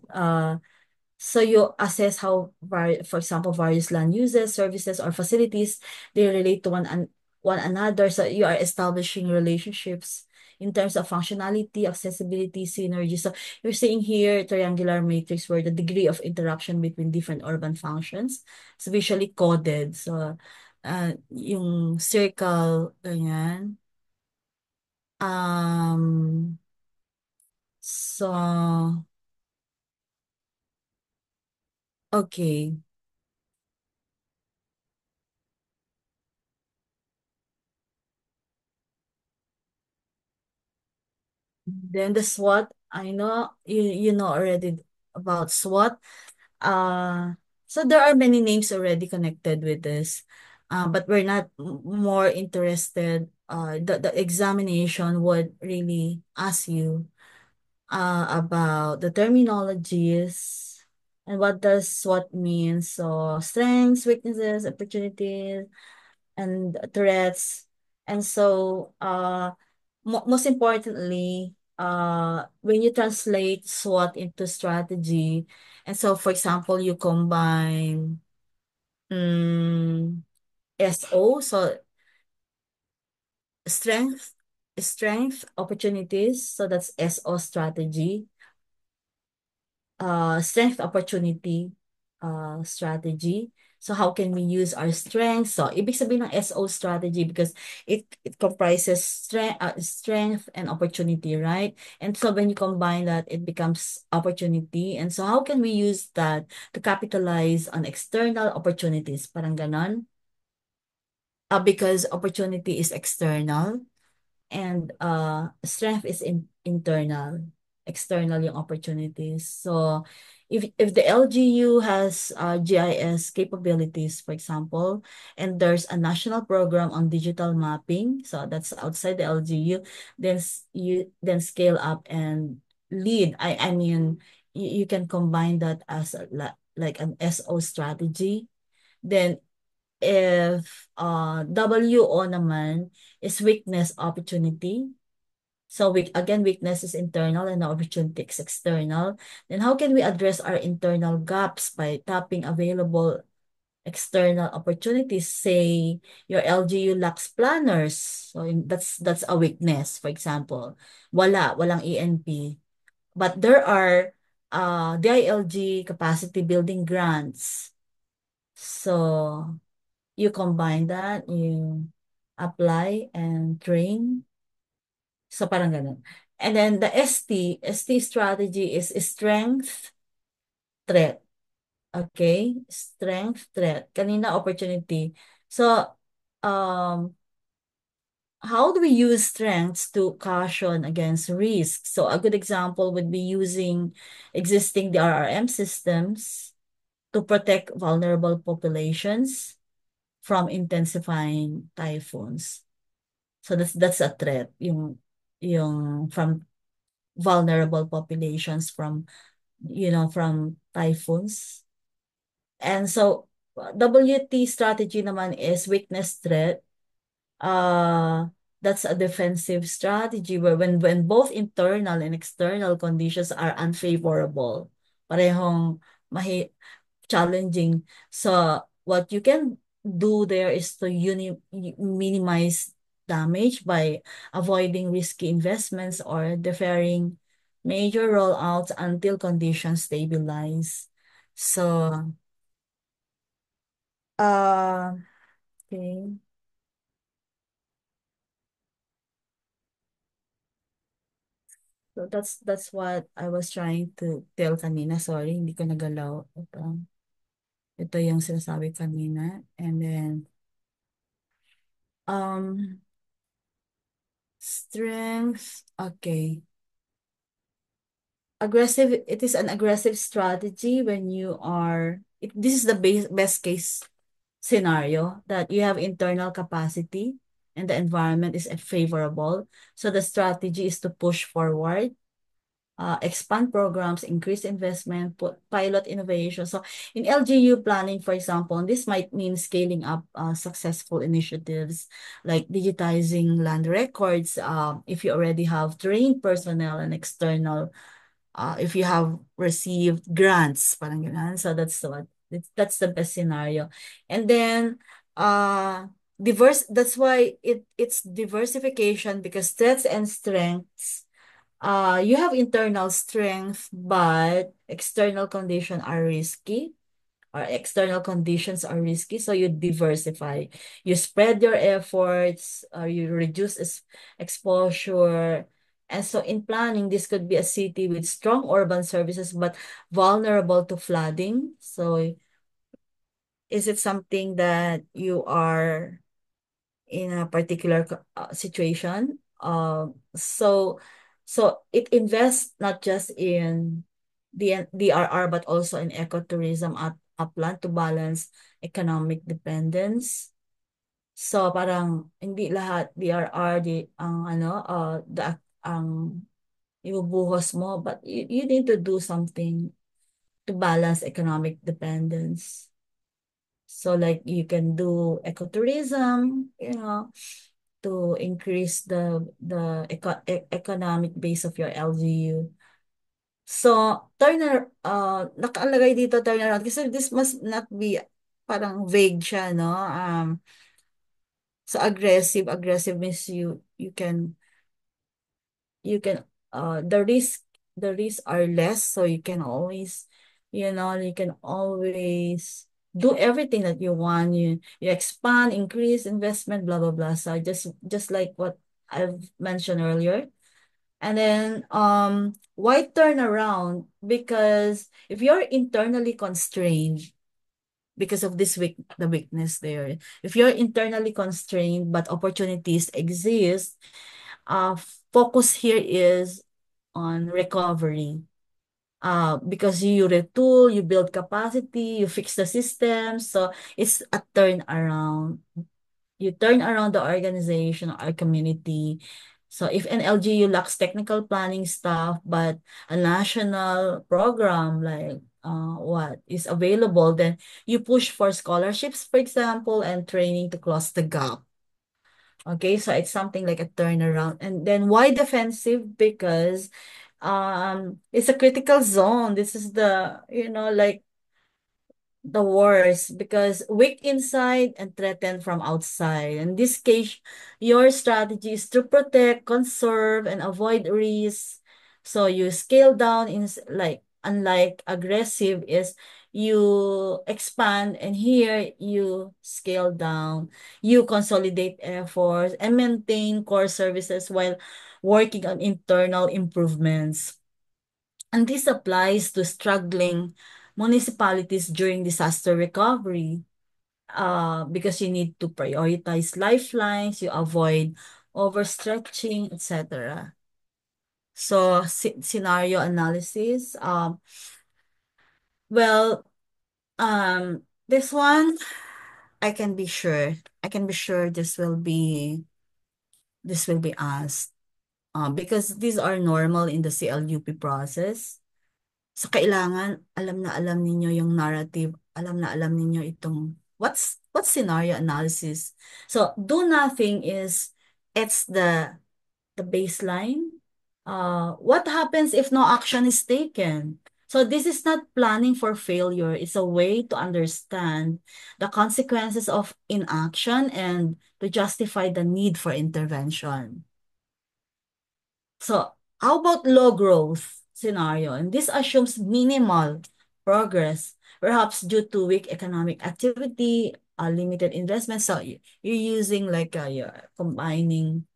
S1: So you assess how, for example, various land uses, services, or facilities, they relate to one another. So you are establishing relationships in terms of functionality, accessibility, synergy. So you're saying here triangular matrix, where the degree of interaction between different urban functions is visually coded. So yung circle, ganyan. So okay. Then the SWOT, I know you know already about SWOT. Uh, so there are many names already connected with this, but we're not more interested. The examination would really ask you about the terminologies and what does SWOT mean. So strengths, weaknesses, opportunities, and threats. And so, most importantly, when you translate SWOT into strategy, and so, for example, you combine, mm, SO, so strength, strength, opportunities. So that's SO strategy. Strength, opportunity, strategy. So how can we use our strengths? So ibig sabihin ng SO strategy because it comprises strength and opportunity, right? And so when you combine that, it becomes opportunity. And so how can we use that to capitalize on external opportunities? Parang ganon. Because opportunity is external and strength is internal, external yung opportunities. So if the LGU has GIS capabilities, for example, and there's a national program on digital mapping, so that's outside the LGU, then you then scale up and lead. I mean, you can combine that as like an SO strategy. Then if WO naman is weakness opportunity. So weakness is internal and the opportunity is external. Then how can we address our internal gaps by tapping available external opportunities? Say your LGU lacks planners. So that's a weakness, for example. Walang ENP. But there are DILG capacity building grants. So you combine that, you apply and train. So parang ganun. And then the ST strategy is strength, threat. Okay? Strength, threat. Kanina opportunity. So, um, how do we use strengths to caution against risk? So a good example would be using existing DRRM systems to protect vulnerable populations from intensifying typhoons. So that's a threat, yung from vulnerable populations from from typhoons. And so WT strategy naman is weakness threat. Uh that's a defensive strategy where when both internal and external conditions are unfavorable, parehong mahi challenging. So what you can do there is to minimize damage by avoiding risky investments or deferring major rollouts until conditions stabilize. So, uh, okay. So that's what I was trying to tell kanina. Sorry, hindi ko nagalaw. Ito yung sinasabi kanina. And then, um, strength. Okay. It is an aggressive strategy when you are, this is the best case scenario that you have internal capacity and the environment is favorable. So the strategy is to push forward, expand programs, increase investment, pilot innovation. So in LGU planning, for example, this might mean scaling up successful initiatives like digitizing land records. If you already have trained personnel and external, if you have received grants, parang ganun. So that's the best scenario. And then that's why it's diversification because threats and strengths, you have internal strength, but external conditions are risky, or external conditions are risky. So you diversify. You spread your efforts, you reduce exposure. And so in planning, this could be a city with strong urban services, but vulnerable to flooding. So is it something that you are in a particular situation. So it invests not just in the DRR but also in ecotourism at upland to balance economic dependence. So parang hindi lahat DRR ang ang ibubuhos mo, but you need to do something to balance economic dependence. So like you can do ecotourism, to increase the economic base of your LGU. So, nakalagay dito turnaround kasi this must not be parang vague siya, no? So aggressive means you can the risks are less, so you can always, you can always do everything that you want. You expand, increase investment, blah blah blah. So just like what I've mentioned earlier. And then why turn around? Because if you're internally constrained because of the weakness there, if you're internally constrained but opportunities exist, focus here is on recovery. Because you retool, you build capacity, you fix the system. So it's a turnaround. You turn around the organization or community. So if an LGU lacks technical planning staff, but a national program like what is available, then you push for scholarships, for example, and training to close the gap. Okay, so it's something like a turnaround. And then why defensive? Because it's a critical zone. This is like the worst, because weak inside and threatened from outside. In this case, your strategy is to protect, conserve, and avoid risks. So you scale down in like unlike aggressive is you expand, and here you scale down. You consolidate efforts and maintain core services while working on internal improvements. And this applies to struggling municipalities during disaster recovery, because you need to prioritize lifelines, you avoid overstretching, etc. So, scenario analysis. Well, this one, I can be sure. I can be sure this will be asked. Because these are normal in the CLUP process. So, kailangan alam na alam ninyo yung narrative, alam na alam ninyo itong what's scenario analysis. So, do nothing is it's the baseline. What happens if no action is taken? So, this is not planning for failure. It's a way to understand the consequences of inaction and to justify the need for intervention. So, how about low growth scenario? And this assumes minimal progress, perhaps due to weak economic activity, limited investment. So, you're using like you're combining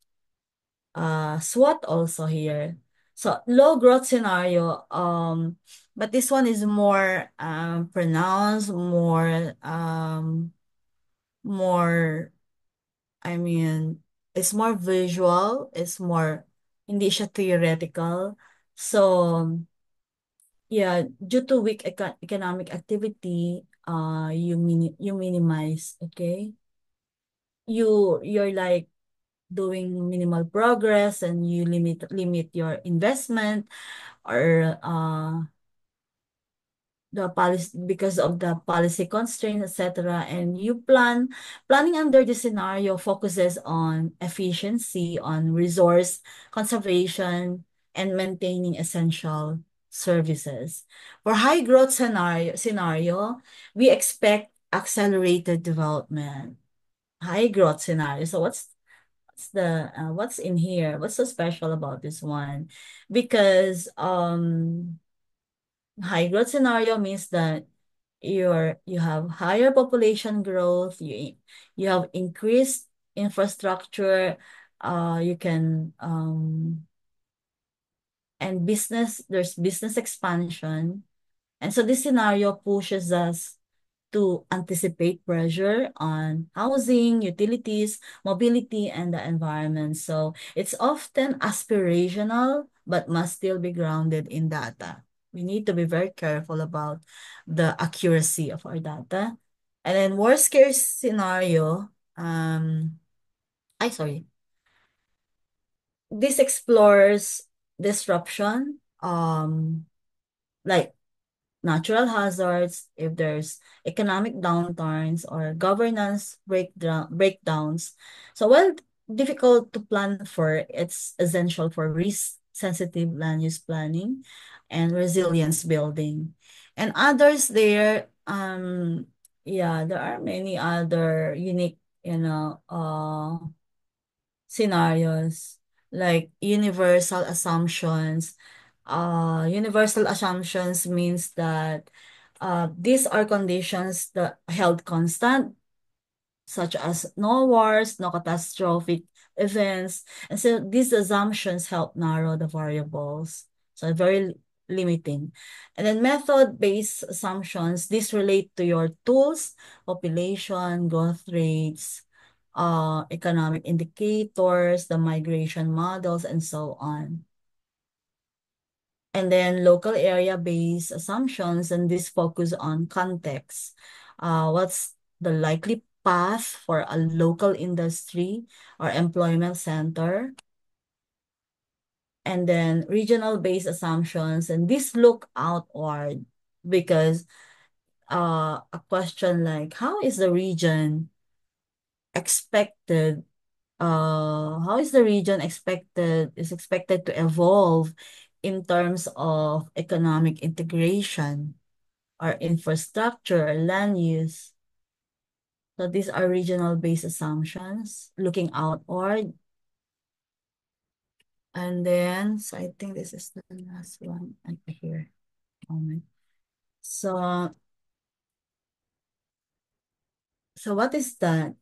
S1: SWOT also here. So, low growth scenario, but this one is more pronounced, more I mean, it's more visual, it's more, hindi siya theoretical. So, yeah, due to weak economic activity, you minimize, okay? You're like doing minimal progress, and you limit your investment, or the policy, because of the policy constraints, etc. And planning under this scenario focuses on efficiency, on resource conservation, and maintaining essential services. For high growth scenario, we expect accelerated development. High growth scenario. So what's in here? What's so special about this one? Because high growth scenario means that you have higher population growth, you have increased infrastructure, you can and there's business expansion. And so this scenario pushes us to anticipate pressure on housing, utilities, mobility, and the environment. So it's often aspirational, but must still be grounded in data. We need to be very careful about the accuracy of our data. And then worst case scenario, sorry. This explores disruption, like natural hazards, if there's economic downturns or governance breakdowns. So while difficult to plan for, it's essential for risk-sensitive land use planning and resilience building. And others there, yeah, there are many other unique you know, scenarios like universal assumptions. Universal assumptions means that these are conditions that held constant, such as no wars, no catastrophic events. And so these assumptions help narrow the variables. So very limiting. And then method-based assumptions, these relate to your tools, population, growth rates, economic indicators, the migration models, and so on. And then local area-based assumptions, and this focus on context. What's the likely path for a local industry or employment center? And then regional-based assumptions, and this look outward because a question like, expected how is the region expected to evolve in terms of economic integration or infrastructure or land use? So these are regional based assumptions looking outward. And then, so I think this is the last one here. Moment. So, so what is that?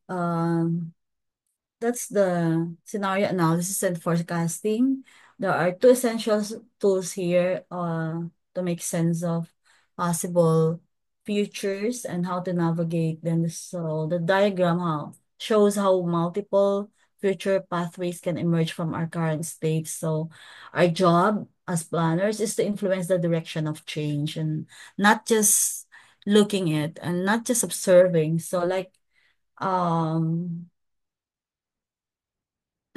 S1: That's the scenario analysis and forecasting. There are two essential tools here to make sense of possible futures and how to navigate them. So the diagram shows how multiple future pathways can emerge from our current state. So our job as planners is to influence the direction of change and not just looking at and not just observing. So like um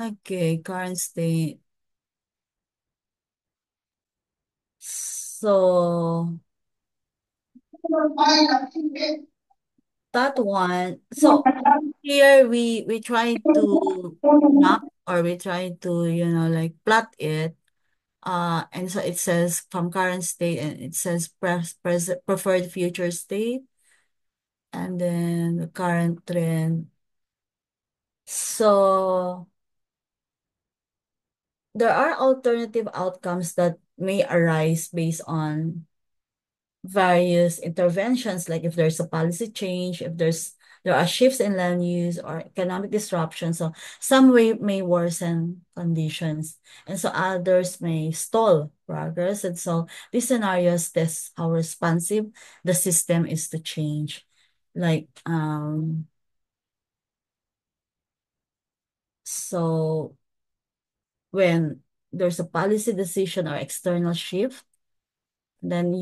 S1: okay, current state. So that one. So here we try to map or we try to, like plot it. And so it says from current state and it says preferred future state and then the current trend. So there are alternative outcomes that may arise based on various interventions, like if there's a policy change, if there are shifts in land use or economic disruption. So some way may worsen conditions, and so others may stall progress. And so these scenarios test how responsive the system is to change. Like so when there's a policy decision or external shift, then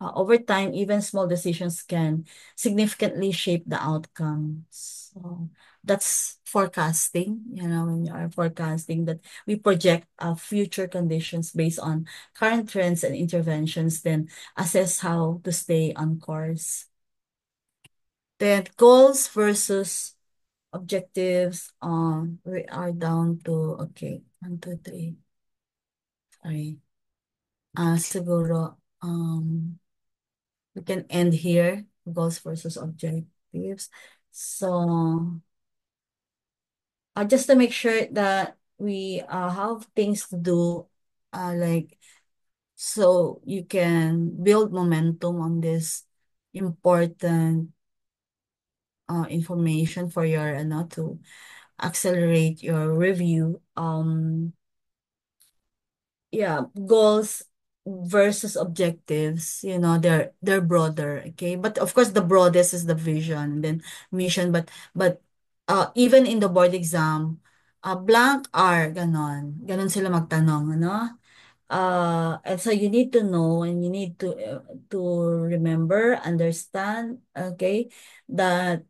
S1: over time, even small decisions can significantly shape the outcome. So that's forecasting, when you are forecasting that we project future conditions based on current trends and interventions, then assess how to stay on course. Then goals versus objectives, we are down to, okay, 1, 2, 3, sorry. Siguro, we can end here, goals versus objectives. So, just to make sure that we have things to do, like, so you can build momentum on this important information for your, to accelerate your review. Yeah, goals versus objectives, they're broader, okay? But of course the broadest is the vision, then mission, but even in the board exam, blank R, ganon sila magtanong, ano? And so you need to know and you need to remember, understand, okay, that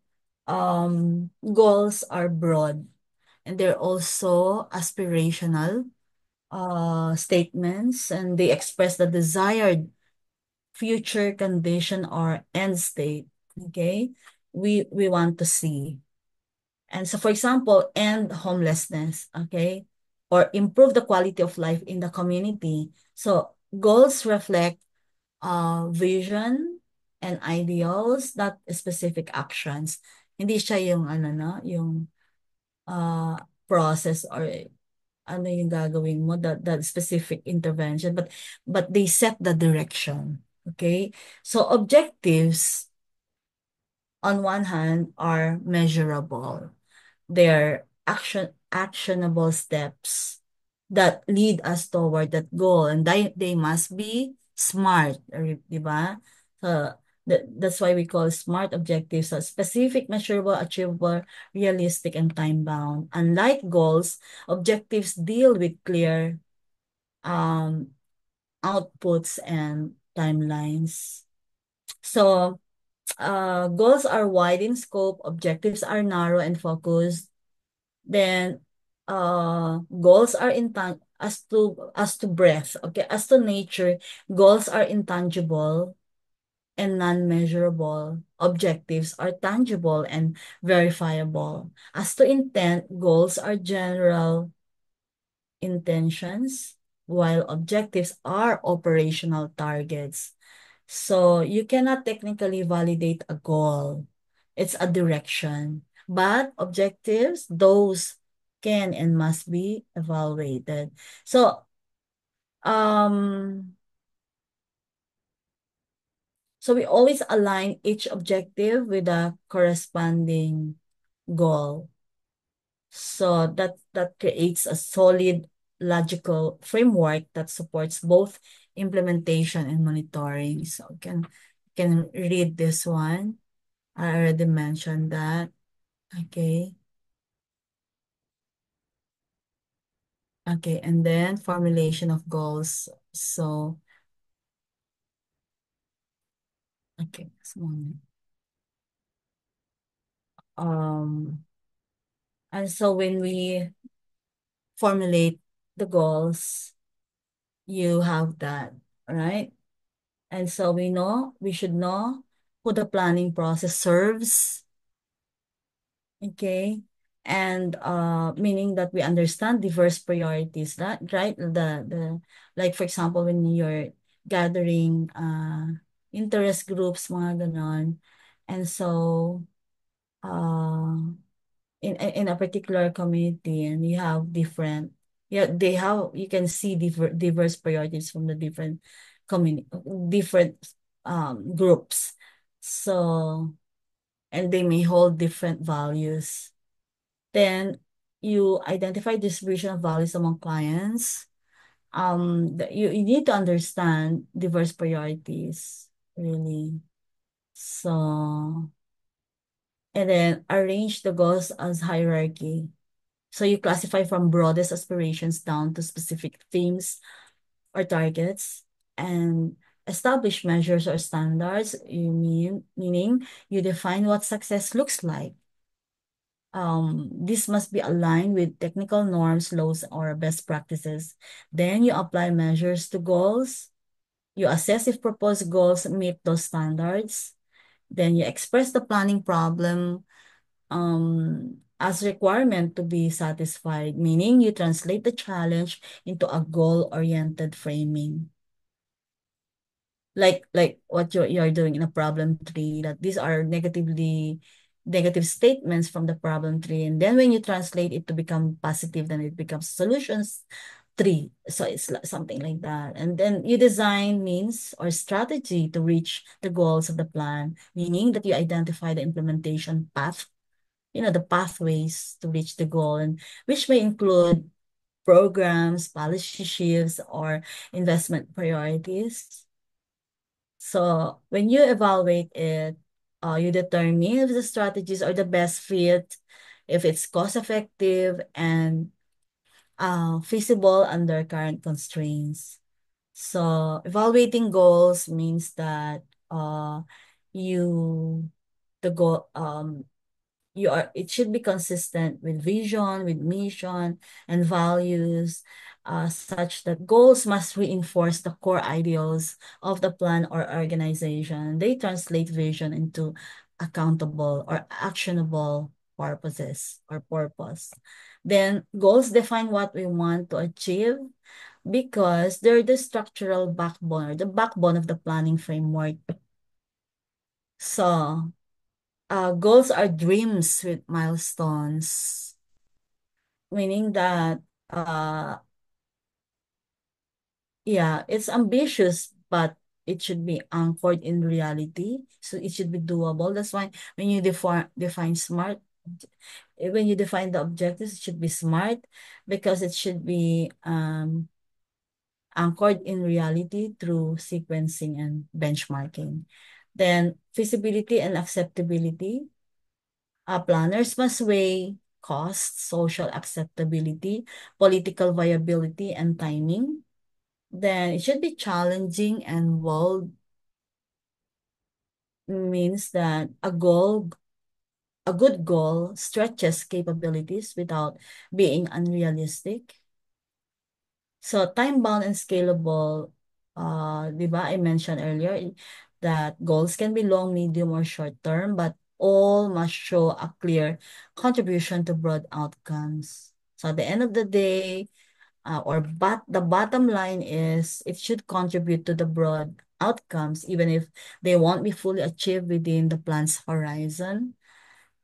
S1: goals are broad and they're also aspirational statements, and they express the desired future condition or end state, okay, we want to see. And so for example, end homelessness, okay, or improve the quality of life in the community. So goals reflect vision and ideals, not specific actions. Hindi siya yung ano, no, yung uh, process or ano yung gagawin mo, that specific intervention, but they set the direction. Okay? So objectives on one hand are measurable. They're actionable steps that lead us toward that goal, and they must be smart, di ba? So that's why we call smart objectives, so specific, measurable, achievable, realistic, and time bound. Unlike goals, objectives deal with clear um outputs and timelines. So goals are wide in scope, objectives are narrow and focused. Then goals are as to breath, okay, as to nature, goals are intangible and non-measurable. Objectives are tangible and verifiable. As to intent, goals are general intentions, while objectives are operational targets. So you cannot technically validate a goal. It's a direction. But objectives, those can and must be evaluated. So um so we always align each objective with a corresponding goal. So that creates a solid logical framework that supports both implementation and monitoring. So can read this one. I already mentioned that. Okay. Okay, and then formulation of goals. So, okay, just a moment. Um, and so when we formulate the goals, you have that, right? And so we should know who the planning process serves, okay? And meaning that we understand diverse priorities, that right? The like for example, when you're gathering interest groups, mga ganon. And so uh in a particular community, and you have different, yeah, you can see diverse priorities from the different community, different groups. So and they may hold different values. Then you identify distribution of values among clients. You need to understand diverse priorities, really. So and then arrange the goals as hierarchy. So you classify from broadest aspirations down to specific themes or targets, and establish measures or standards. Meaning you define what success looks like. This must be aligned with technical norms, laws, or best practices. Then you apply measures to goals. You assess if proposed goals meet those standards. Then you express the planning problem as requirement to be satisfied, meaning you translate the challenge into a goal-oriented framing. Like what you're doing in a problem tree, that these are negative statements from the problem tree, and then when you translate it to become positive, then it becomes solutions tree. So it's something like that. And then you design means or strategy to reach the goals of the plan, meaning that you identify the implementation path, the pathways to reach the goal, and which may include programs, policy shifts, or investment priorities. So when you evaluate it, you determine if the strategies are the best fit, if it's cost effective and feasible under current constraints. So evaluating goals means that you the goal it should be consistent with vision, with mission and values, such that goals must reinforce the core ideals of the plan or organization. They translate vision into accountable or actionable purposes or purpose. Then goals define what we want to achieve because they're the structural backbone or the backbone of the planning framework. So Goals are dreams with milestones, meaning that yeah, it's ambitious, but it should be anchored in reality. So it should be doable. That's why when you define smart, when you define the objectives, it should be smart because it should be anchored in reality through sequencing and benchmarking. Then feasibility and acceptability. Planners must weigh cost, social acceptability, political viability, and timing. Then it should be challenging and bold, means that a good goal stretches capabilities without being unrealistic. So time-bound and scalable, di ba, I mentioned earlier that goals can be long, medium, or short term, but all must show a clear contribution to broad outcomes. So at the end of the day, the bottom line is it should contribute to the broad outcomes, even if they won't be fully achieved within the plan's horizon.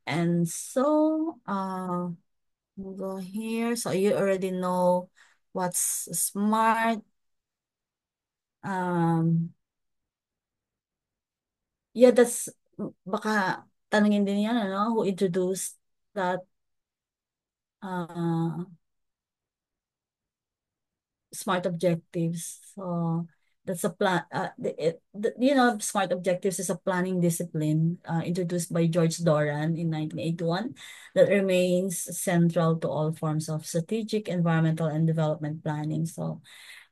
S1: And so, we'll go here. So you already know what's smart. Um, yeah, baka tanungin din yan, ano, who introduced that uh, smart objectives. So that's a plan. Smart objectives is a planning discipline introduced by George Doran in 1981 that remains central to all forms of strategic, environmental, and development planning. So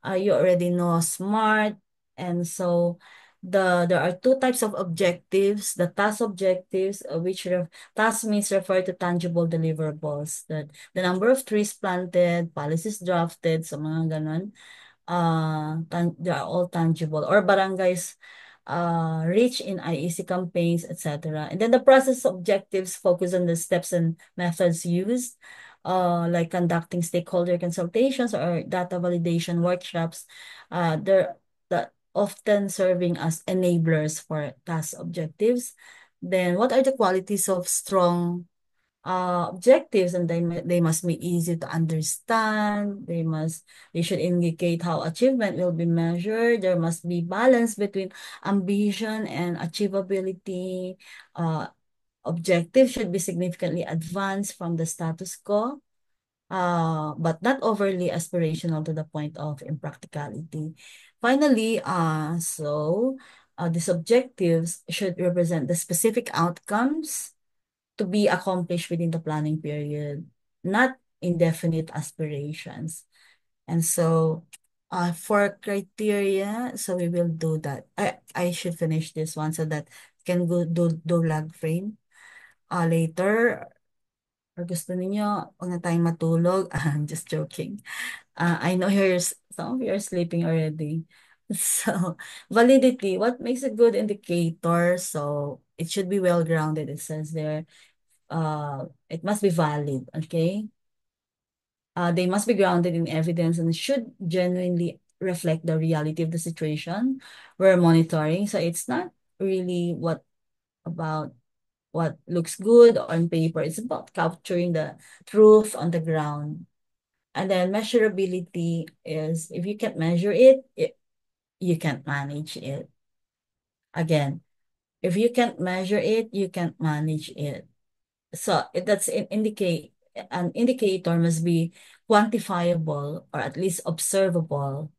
S1: you already know SMART. And so there are two types of objectives. The task objectives, task means refer to tangible deliverables. The number of trees planted, policies drafted, sa mga ganon. They are all tangible. Or barangays reach in IEC campaigns, etc. And then the process objectives focus on the steps and methods used, like conducting stakeholder consultations or data validation workshops. They're often serving as enablers for task objectives. Then what are the qualities of strong objectives? And they must be easy to understand. They should indicate how achievement will be measured. There must be balance between ambition and achievability. Objectives should be significantly advanced from the status quo, but not overly aspirational to the point of impracticality. Finally, these objectives should represent the specific outcomes to be accomplished within the planning period, not indefinite aspirations. And so, for criteria, so we will do that. I should finish this one so that can go do lag frame later. Or gusto ninyo, huwag na tayong matulog. I'm just joking. I know some of you are sleeping already. So, validity, what makes a good indicator? So, it should be well-grounded, it says there. It must be valid, okay? They must be grounded in evidence and should genuinely reflect the reality of the situation we're monitoring. So it's not really about what looks good on paper. It's about capturing the truth on the ground. And then measurability is if you can't measure it, you can't manage it. Again, if you can't measure it, you can't manage it. So that's an indicator must be quantifiable or at least observable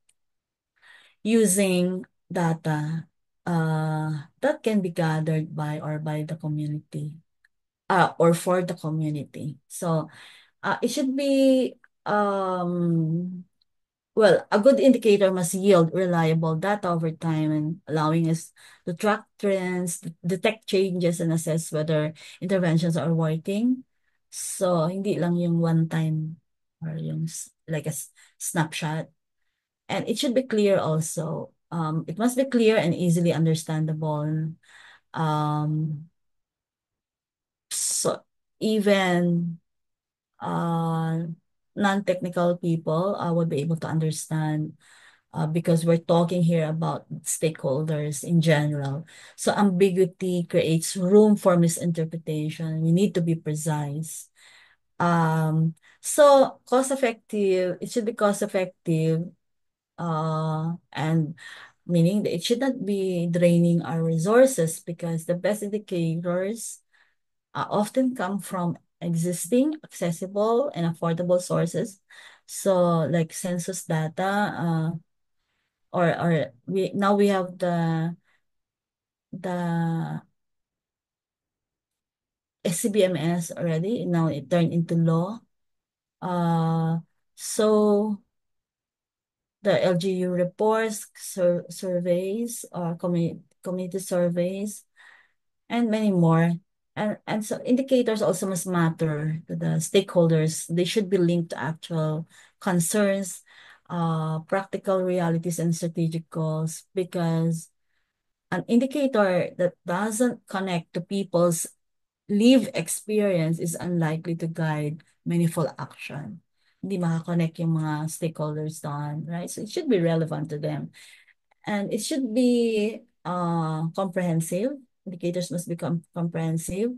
S1: using data that can be gathered by the community or for the community. So it should be well, a good indicator must yield reliable data over time and allowing us to track trends, detect changes, and assess whether interventions are working. So, hindi lang yung one time or yung like snapshot. And it should be clear also. It must be clear and easily understandable. Um, so even uh, non-technical people would be able to understand because we're talking here about stakeholders in general. So ambiguity creates room for misinterpretation. We need to be precise. So cost effective, it should be cost effective, and meaning that it should not be draining our resources because the best indicators often come from existing, accessible, and affordable sources. So like census data, or we now we have the SCBMS already. Now it turned into law. Uh, so the LGU reports, surveys, or community surveys, and many more. And so indicators also must matter to the stakeholders. They should be linked to actual concerns, practical realities, and strategic goals, because an indicator that doesn't connect to people's lived experience is unlikely to guide meaningful action. Hindi makakonect yung mga stakeholders doon, right? So it should be relevant to them. And it should be comprehensive. Indicators must be comprehensive.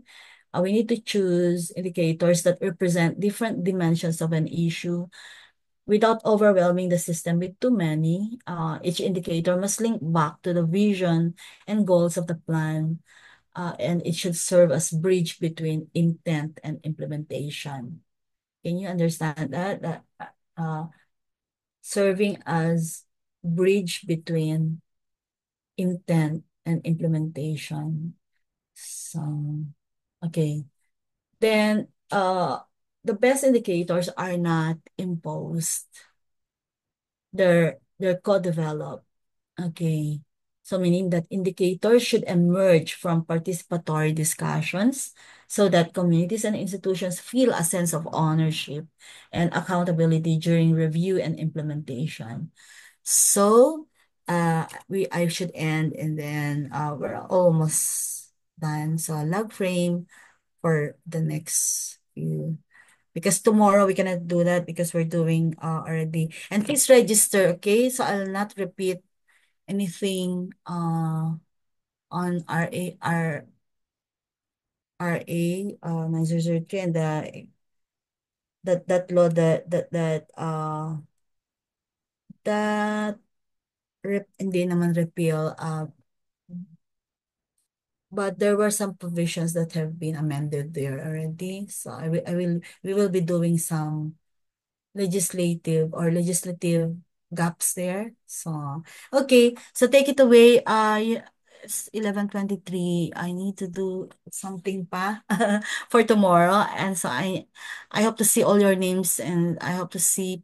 S1: We need to choose indicators that represent different dimensions of an issue without overwhelming the system with too many. Each indicator must link back to the vision and goals of the plan, and it should serve as bridge between intent and implementation. Can you understand that? That uh, serving as bridge between intent and implementation. So, okay. Then, the best indicators are not imposed. They're co-developed. Okay. So meaning that indicators should emerge from participatory discussions so that communities and institutions feel a sense of ownership and accountability during review and implementation. So I should end, and then we're almost done. So a log frame for the next few, because tomorrow we cannot do that because we're doing already. And please register, okay? So I'll not repeat anything on RA 9003, and that law that hindi naman repeal, but there were some provisions that have been amended there already. So we will be doing some legislative gaps there. So, okay. So take it away. It's 11:23. I need to do something pa for tomorrow. And so I hope to see all your names, and I hope to see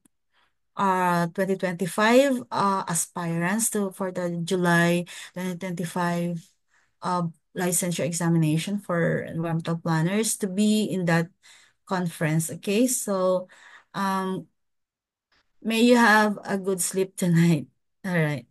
S1: 2025 aspirants to for the July 2025 uh licensure examination for environmental planners to be in that conference. Okay, so may you have a good sleep tonight. All right.